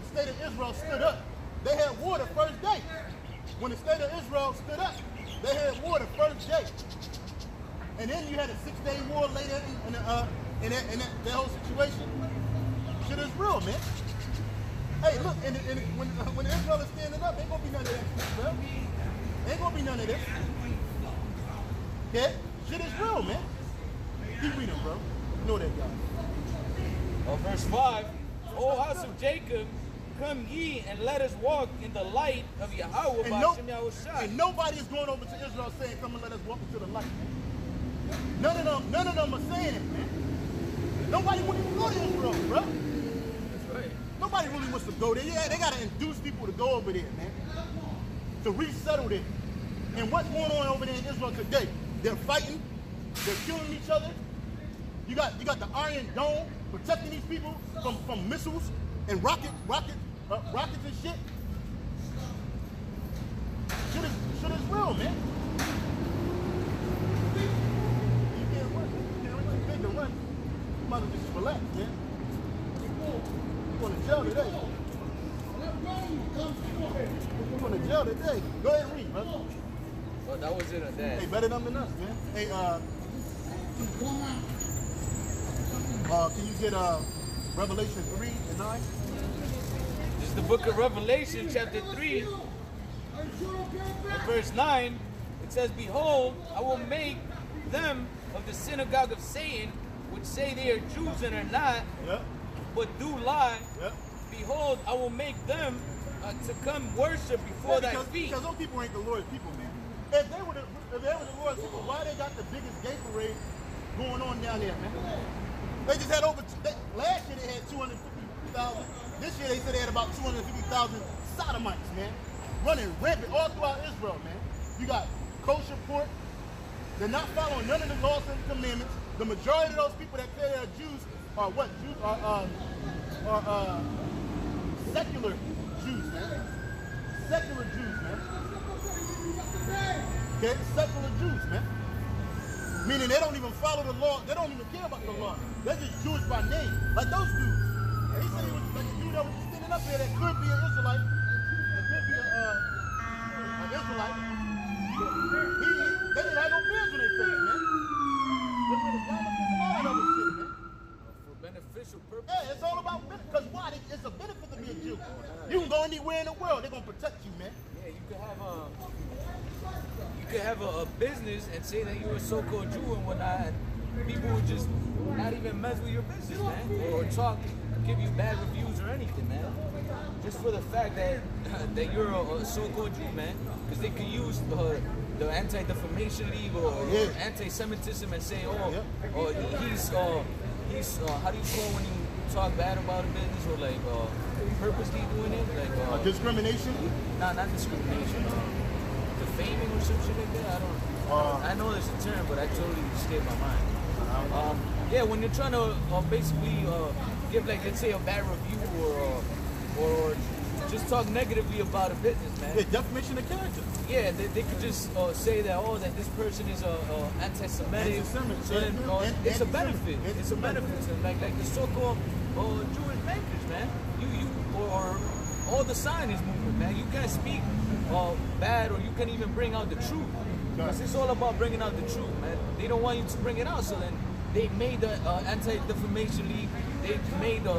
state of Israel stood up, they had war the first day. When the state of Israel stood up, they had war the first day. And then you had a 6-day war later in that whole situation. Shit is real, man. Hey, look, when Israel is standing up, ain't gonna be none of that shit, bro. Ain't gonna be none of that. Okay? Shit is real, man. Keep reading, bro. You know that guy. Verse 5, O house of Jacob, come ye and let us walk in the light of Yahweh and nobody is going over to Israel saying, come and let us walk into the light, man. None of them are saying it, man. Nobody wouldn't even go to Israel, bro. That's right. Nobody really wants to go there. Yeah, they got to induce people to go over there, man. To resettle there. And what's going on over there in Israel today? They're fighting. They're killing each other. You got the Iron Dome protecting these people from missiles and rockets and shit. real, man. You can't run. You can't run too big to run. You might as well just relax, man. You're going to jail today. You're going to jail today. Go ahead and read, brother. Well, that was it on that. Hey, better than us, man. Hey, can you get Revelation 3 and 9? This is the book of Revelation, chapter 3, and verse 9. It says, "Behold, I will make them of the synagogue of Satan, which say they are Jews and are not, but do lie. Behold, I will make them to come worship before thy feet." Because those people ain't the Lord's people, man. If they were the Lord's people, why they got the biggest gay parade going on down there, man? They just had last year they had 250,000. This year they said they had about 250,000 sodomites, man. Running rampant all throughout Israel, man. You got kosher pork. They're not following none of the laws and commandments. The majority of those people that say they're Jews are what? Jews are secular Jews, man. Secular Jews, man. Okay, secular Jews, man. Meaning they don't even follow the law. They don't even care about the law. They're just Jewish by name, like those dudes. And he said he was like a dude that was standing up there that could be an Israelite. That could be an Israelite. They didn't have no beards on their face, man. They were the Dalmatians and all that other shit, man. For beneficial purpose. Yeah, it's all about benefit. Because why? It's a benefit to be a Jew. You can go anywhere in the world. They're going to protect you, man. Yeah, you could have a business and say that you're a so-called Jew and whatnot, and people would just not even mess with your business, man, or give you bad reviews or anything, man. Just for the fact that that you're a so-called Jew, man, because they could use the Anti-Defamation League or anti-Semitism and say, oh, he's how do you call when you talk bad about a business, or like purposely doing it, like discrimination? Nah, not discrimination. Defaming or some shit like that. I don't. I know there's a term, but I totally escaped my mind. Yeah, when you're trying to basically give, like, let's say, a bad review or just talk negatively about a business, man. Yeah, defamation of character. Yeah, they could just say that, that this person is anti-Semitic. So then it's a benefit. It's a benefit. And like the so-called Jewish bankers, man. Or all the Zionist movement, man. You can't speak bad, or you can't even bring out the truth. Because it's all about bringing out the truth, man. They don't want you to bring it out, so then they made the Anti-Defamation League. They made the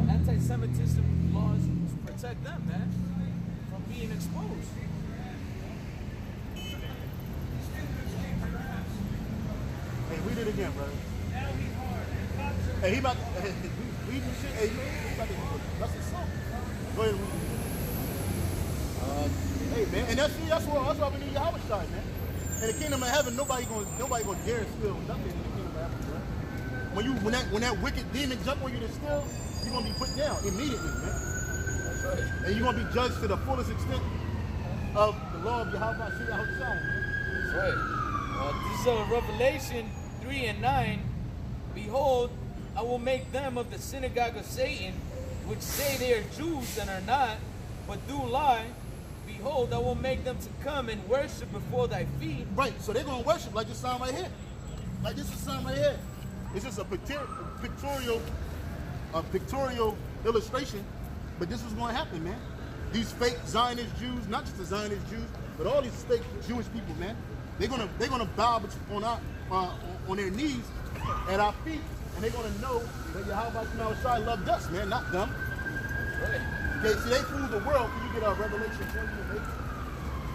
anti-Semitism laws to protect them, man, from being exposed. Hey, read it again, brother. Hey, he about to read the shit. Hey, he about to that's a song. Go ahead and read it. Hey, man, and that's why we need Yahushua, man. In the kingdom of heaven, nobody gonna dare steal nothing in the kingdom of heaven, bro. When that wicked demon jump on you to steal, you're gonna be put down immediately, man. That's right. And you're gonna be judged to the fullest extent of the law of Yahushua, man. That's right. This is Revelation 3 and 9. "Behold, I will make them of the synagogue of Satan, which say they are Jews and are not, but do lie. Behold, I will make them to come and worship before thy feet." Right, so they're going to worship like this sign right here. Like this is sign right here. It's just a pictorial illustration, but this is going to happen, man. These fake Zionist Jews, not just the Zionist Jews, but all these fake Jewish people, man. They're gonna bow on their knees at our feet, and they're gonna know that Yahushua loved us, man, not them. Right. Okay, see, they fooled the world. Can you get Revelation 20 and 8?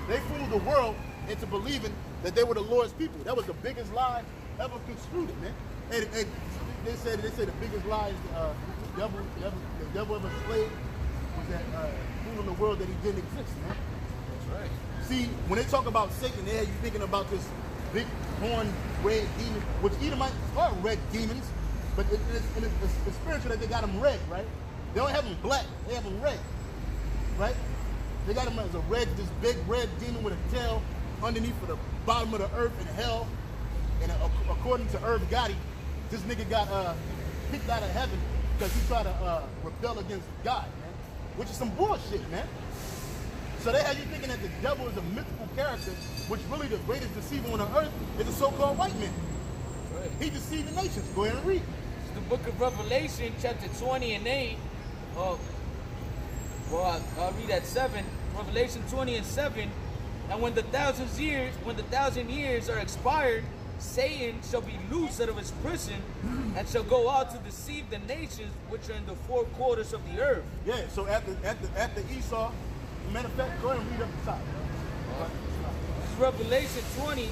They fooled the world into believing that they were the Lord's people. That was the biggest lie ever construed, man. And they say the biggest lie is the devil ever slayed was that fooling the world that he didn't exist, man. That's right. See, when they talk about Satan, they have you thinking about this big horn red demon, which Edomites are red demons, but it's spiritual that they got them red, right? They don't have them black, they have them red, right? They got them as this big red demon with a tail underneath for the bottom of the earth in hell. And according to Irv Gotti, this nigga got kicked out of heaven because he tried to rebel against God, man, which is some bullshit, man. So they have you thinking that the devil is a mythical character, which really the greatest deceiver on the earth is the so-called white man. Right. He deceiving nations. Go ahead and read. It's the book of Revelation, chapter 20 and 8. Well, I'll read at 7. Revelation 20 and 7. And when the 1,000 years are expired, Satan shall be loosed out of his prison and shall go out to deceive the nations which are in the four quarters of the earth. Yeah, so after Esau, matter of fact, go ahead and read up the top. This is Revelation 20.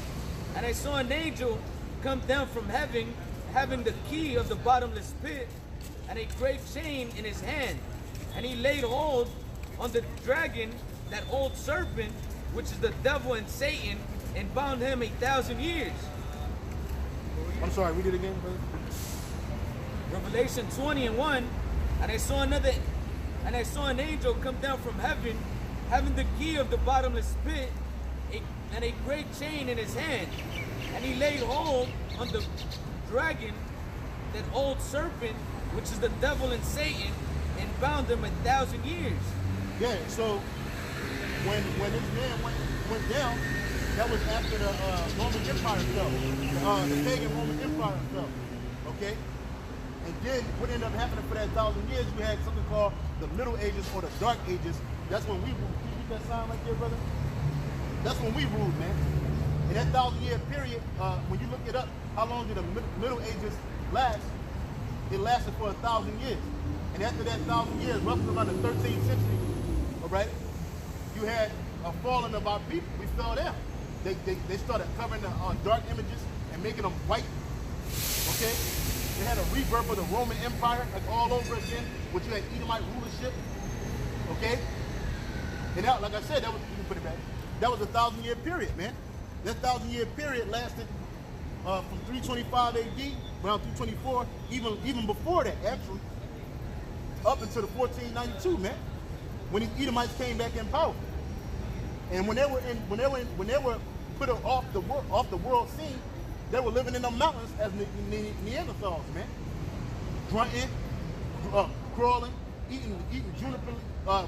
And I saw an angel come down from heaven, having the key of the bottomless pit and a great chain in his hand. And he laid hold on the dragon, that old serpent, which is the devil and Satan, and bound him 1,000 years. I'm sorry, read it again, brother. Revelation 20 and 1. And I saw an angel come down from heaven, having the key of the bottomless pit and a great chain in his hand. And he laid hold on the dragon, that old serpent, which is the devil and Satan, and bound him 1,000 years. Yeah, so when this man went down, that was after the Roman Empire fell. The pagan Roman Empire fell. Okay? And then what ended up happening for that 1,000 years, you had something called the Middle Ages or the Dark Ages. That's when we ruled. Can you read that sign right there, brother? That's when we ruled, man. In that 1,000-year period, when you look it up, how long did the Middle Ages last? It lasted for 1,000 years. And after that 1,000 years, roughly around the 13th century, all right, you had a falling of our people. We fell down. They started covering the dark images and making them white. Okay? They had a rebirth of the Roman Empire, like all over again, which you had Edomite rulership. Okay? And that, like I said, that was, you can put it back. That was a 1,000-year period, man. That 1,000-year period lasted from 325 AD, around 324, even before that, actually, up until the 1492, man, when the Edomites came back in power. And when they were put off the world scene, they were living in the mountains as Neanderthals, man, grunting, crawling, eating juniper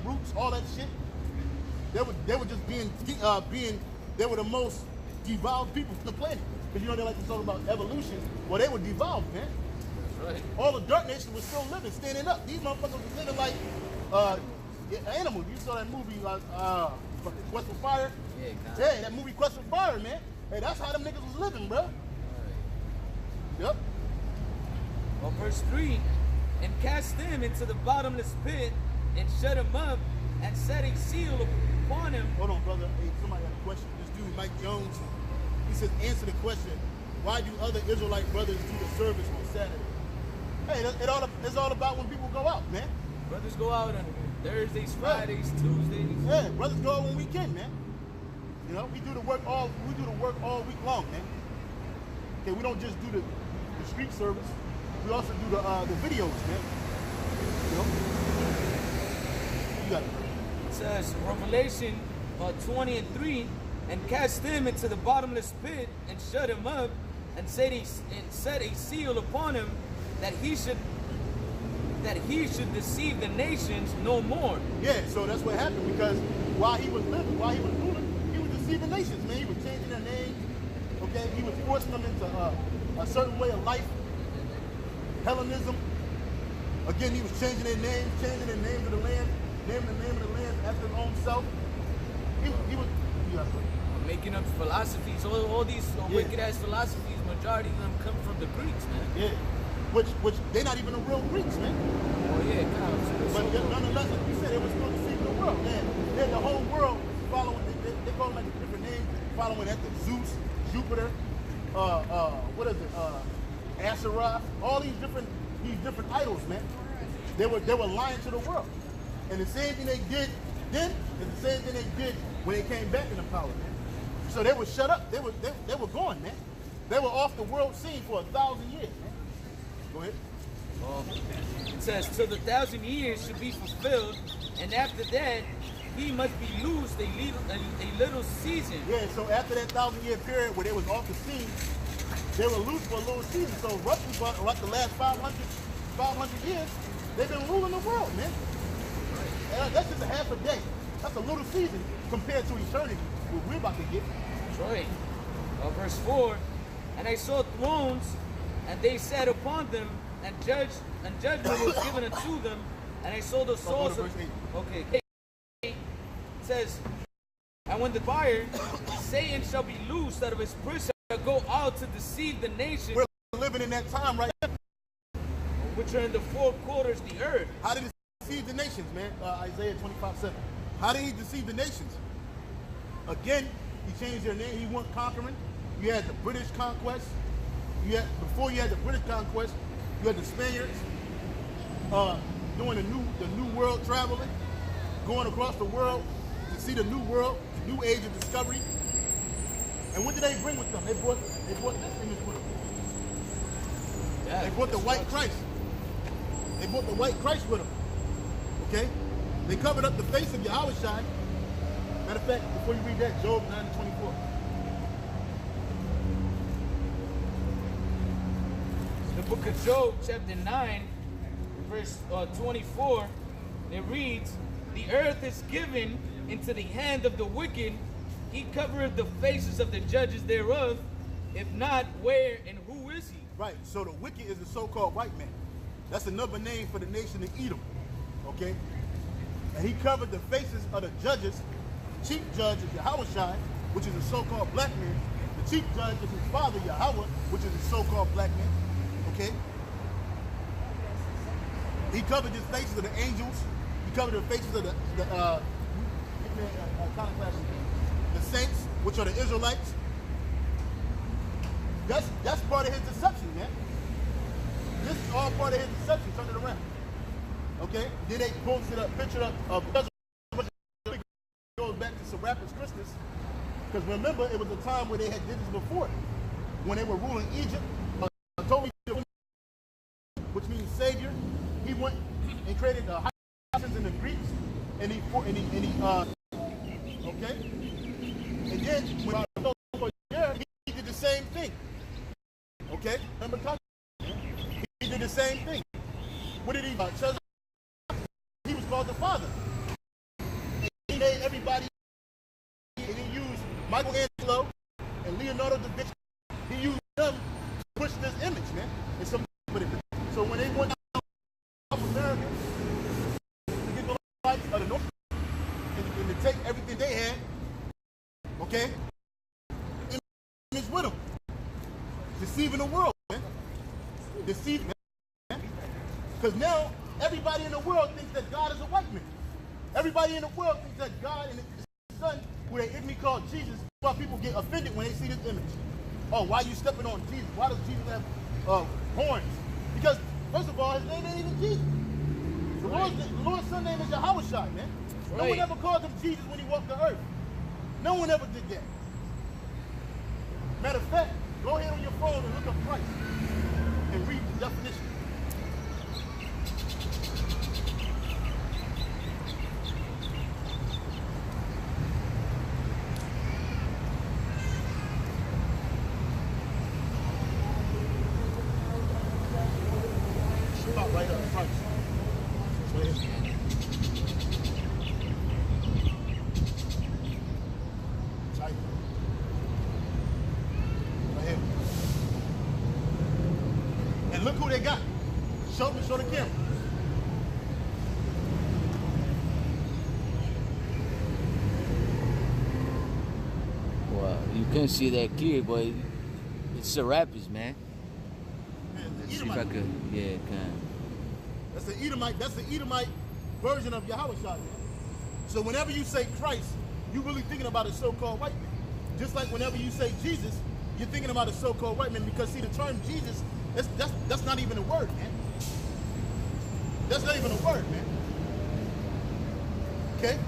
roots, all that shit. They were just being they were the most devolved people from the planet. Because you know they like to talk about evolution. Well, they were devolved, man. That's right. All the dark nations were still living, standing up. These motherfuckers were living like animals. You saw that movie like Quest for Fire? Yeah, yeah, that movie Quest for Fire, man. Hey, that's how them niggas was living, bro. Right. Yep. Well, verse 3, and cast them into the bottomless pit, and shut him up, and set a seal upon him. Hold on, brother. Hey, somebody got a question. This dude, Mike Jones, he says, answer the question. Why do other Israelite brothers do the service on Saturday? Hey, it's all about when people go out, man. Brothers go out on Thursdays, Fridays, Tuesdays. Yeah, brothers go out on weekend, man. You know, we do the work all week long, man. Okay, we don't just do the street service. We also do the videos, man. You know? You got it. It says Revelation 20 and 3, and cast him into the bottomless pit, and shut him up, and set a seal upon him, that he should deceive the nations no more. Yeah, so that's what happened, because while he was living, while he was ruling, he was deceiving nations, man. He was changing their names, okay? He was forcing them into a certain way of life, Hellenism. Again, he was changing their names of the land, naming the name of the land after his own self. He was making up philosophies, all these wicked-ass philosophies, majority of them come from the Greeks, man. Yeah. Which they're not even the real Greeks, man. Oh yeah, but nonetheless, like you said, they were still deceiving the world, man. The whole world following. They call them like different names, following after Zeus, Jupiter, what is it? Asherah, all these different idols, man. They were lying to the world, and the same thing they did then is the same thing they did when they came back into power, man. So they were shut up. They were gone, man. They were off the world scene for 1,000 years, man. Go ahead. It says, till the 1,000 years should be fulfilled, and after that, he must be loosed a little season. Yeah, so after that 1,000-year period where they was off the scene, they were loose for a little season. So roughly for like the last 500 years, they've been ruling the world, man. That's just a half a day. That's a little season compared to eternity, what we're about to get. That's right. Verse 4, and I saw thrones, and they sat upon them, and judgment was given unto them, and I saw the souls of... Okay. It says, and when the fire, Satan shall be loosed out of his prison, shall go out to deceive the nations. We're living in that time right now. Which are in the four quarters of the earth. How did he deceive the nations, man? Isaiah 25:7. How did he deceive the nations? Again, he changed their name. He went conquering. You had the British conquest. Before you had the British conquest, you had the Spaniards doing the new world traveling, going across the world to see the new world, the new age of discovery. And what did they bring with them? They brought this image with them. Yeah, they brought the white Christ. They brought the white Christ with them. Okay? They covered up the face of Yahushua. Matter of fact, before you read that, Job 9:24. The book of Job, chapter 9, verse 24, it reads, the earth is given into the hand of the wicked. He covereth the faces of the judges thereof. If not, where and who is he? Right, so the wicked is the so-called white man. That's another name for the nation of Edom. Okay? And he covered the faces of the judges. The chief judge is Yahushua, which is a so-called black man. The chief judge is his father, Yahweh, which is a so-called black man. Okay? He covered the faces of the angels. He covered the faces of the saints, which are the Israelites. That's part of his deception, man. This is all part of his deception. Turn it around. Okay? Then they posted a picture of goes back to Serapis Christus. Because remember, it was a time where they had did this before. When they were ruling Egypt, which means savior, he went and created the Hyksos and the Greeks, and he okay? And then when he did the same thing. Okay? Remember, he did the same thing. What did he do? He was called the Father. And he made everybody, and he used Michelangelo and Leonardo da Vinci. He used them to push this image, man. And so when they went out of America to get the lights of the North and to take everything they had, okay, image with them. Deceiving the world, man. Deceiving, man. Because now everybody in the world thinks that God is a white man. Everybody in the world thinks that God and his son, who they ignorantly call Jesus, why people get offended when they see this image. Oh, why are you stepping on Jesus? Why does Jesus have horns? Because, first of all, his name ain't even Jesus. The Lord's son's name is Yahushua, man. Right. No one ever called him Jesus when he walked the earth. No one ever did that. Matter of fact, go ahead on your phone and look up Christ and read the definition. Stop right up, Christ. Right here. Right here. And look who they got. Show the camera. Well, you can't see that clear, but it's Serapis, man. Let's see if I could, yeah, kind. That's the Edomite version of Yahushua, man. So whenever you say Christ, you're really thinking about a so-called white man. Just like whenever you say Jesus, you're thinking about a so-called white man, because see, the term Jesus, that's not even a word, man. That's not even a word, man. Okay?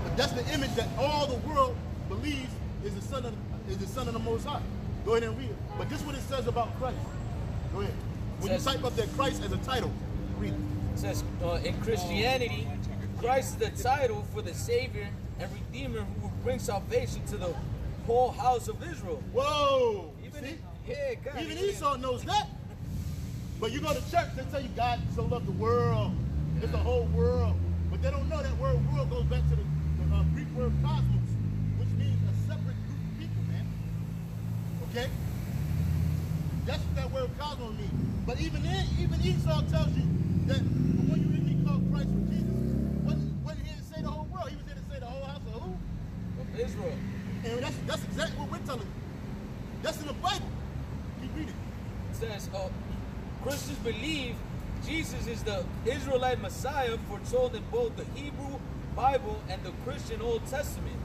But that's the image that all the world believes is the son of the Most High. Go ahead and read it. But this is what it says about Christ. Go ahead. When you type up that Christ as a title, read it. It says, in Christianity, Christ is the title for the Savior and Redeemer who will bring salvation to the whole house of Israel. Whoa! God, Even Esau knows that. But you go to church, they tell you God so loved the world. It's the whole world. But they don't know that word world goes back to the Greek word cosmos, which means a separate group of people, man. Okay? That's what that word cosmos means. But even Esau tells you that when you hear me call Christ for Jesus, what he didn't say the whole world. He was here to say the whole house of who? Of Israel. And that's exactly what we're telling you. That's in the Bible. Keep reading. It says, Christians believe Jesus is the Israelite Messiah foretold in both the Hebrew Bible and the Christian Old Testament.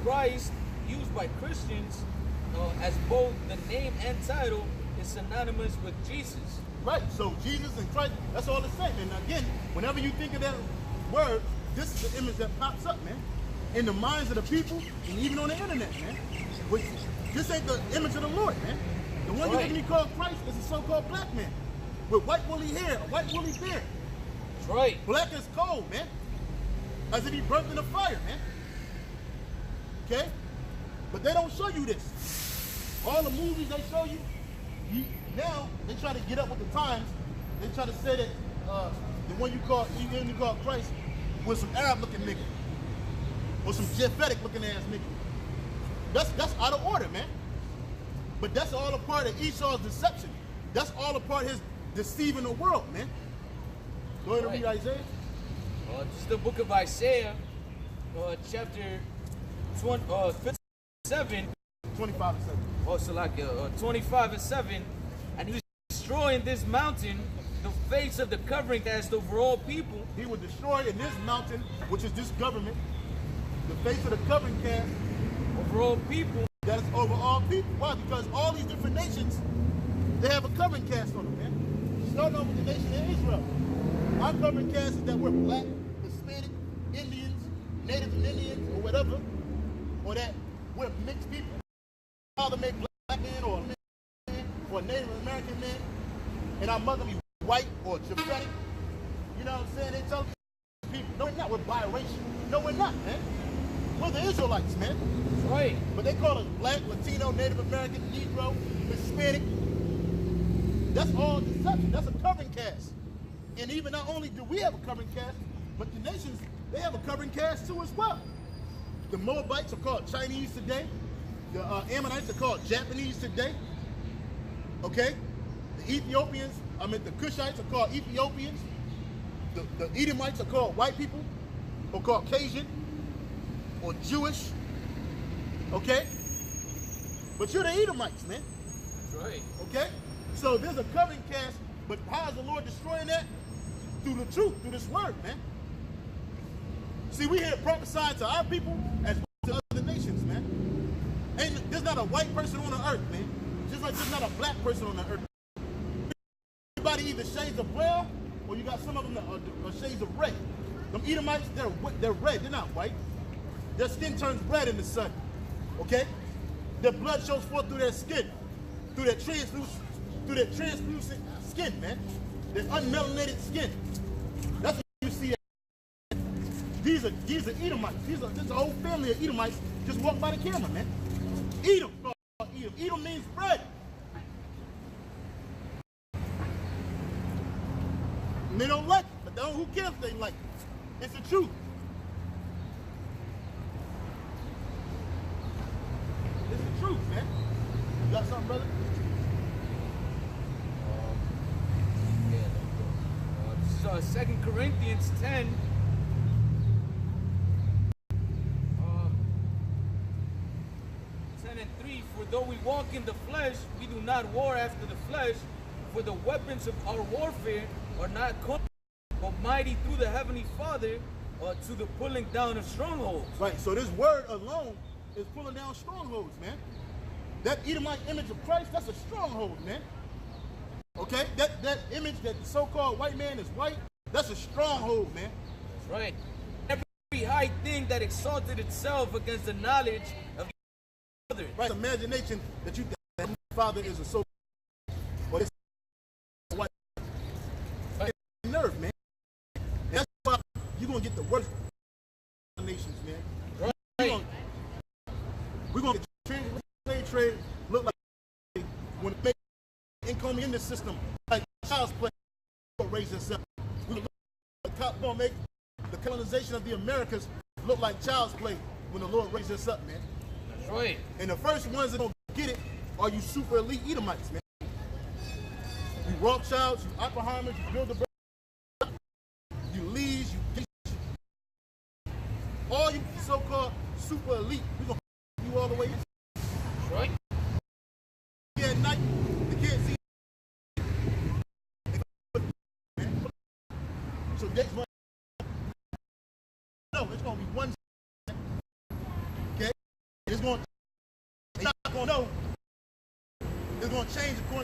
Christ, used by Christians as both the name and title, is synonymous with Jesus. Right, so Jesus and Christ, that's all it's saying. And again, whenever you think of that word, this is the image that pops up, man. In the minds of the people, and even on the internet, man. Which, this ain't the image of the Lord, man. The one you hear me call Christ is a so-called black man. With white woolly hair, a white woolly beard. That's right. Black as coal, man. As if he burnt in a fire, man. Okay? But they don't show you this. All the movies they show you, now they try to get up with the times. They try to say that the one you call Christ was some Arab-looking nigga. Or some Japhetic-looking ass nigga. That's out of order, man. But that's all a part of Esau's deception. That's all a part of his deceiving the world, man. Go ahead and read Isaiah. This is the book of Isaiah, chapter 57. 25 and 7. Oh, so like 25 and 7. And he was destroying this mountain, the face of the covering that is over all people. He would destroy in this mountain, which is this government, the face of the covering cast over all people. That is over all people. Why? Because all these different nations, they have a covering cast on them, man. Starting off with the nation of Israel. Our covering cast is that we're black, Hispanic, Indians, Native Indians, or whatever, or that we're mixed people. Father made black man or a mixed man or a Native American man, and our mother be white or Japhetic. You know what I'm saying? They tell people, no, we're not. We're biracial. No, we're not, man. We're the Israelites, man. That's right. But they call us black, Latino, Native American, Negro, Hispanic. That's all deception. That's a covering cast. And even not only do we have a covering cast, but the nations, they have a covering cast too as well. The Moabites are called Chinese today. The Ammonites are called Japanese today. Okay? The Ethiopians, the Cushites are called Ethiopians. The Edomites are called white people, or Caucasian, or Jewish. Okay? But you're the Edomites, man. That's right. Okay? So there's a covering cast, but how is the Lord destroying that? Through the truth, through this word, man. See, we here prophesying to our people as well as to other nations, man. There's not a white person on the earth, man. Just like there's not a black person on the earth. Everybody either shades of brown, or you got some of them that are shades of red. Them Edomites, they're red, they're not white. Their skin turns red in the sun, okay? Their blood shows forth through their skin, through their translucent skin, man. Their unmelanated skin. That's what you see. These are Edomites. There's a whole family of Edomites just walk by the camera, man. Edom. Edom means bread. And they don't like it, but who cares if they like it? It's the truth. It's the truth, man. You got something, brother? This is 2 Corinthians 10. 10 and 3. For though we walk in the flesh, we do not war after the flesh. For the weapons of our warfare are not carnal, but mighty through the Heavenly Father to the pulling down of strongholds. Right, so this word alone is pulling down strongholds, man. That Edomite image of Christ, that's a stronghold, man. Okay? That image that the so-called white man is white, that's a stronghold, man. That's right. Every high thing that exalted itself against the knowledge of others. Right, imagination that you think that Father is a so or this white nerve, man. That's why you're gonna get the worst nations, man. Right. We're gonna get trade look like when they income in the system like child's play raise itself. We're gonna make the colonization of the Americas look like child's play when the Lord raises us up, man. That's right. And the first ones that gonna get it are you super elite Edomites, man. You Rothschilds, you Oppenheimers, you Bilderberg, you Lees, you all you so-called super elite, we gonna you all the way in. That's right. Yeah, at night, the kids see. So next month, no, it's gonna be one. Okay, it's not gonna know. It's gonna change according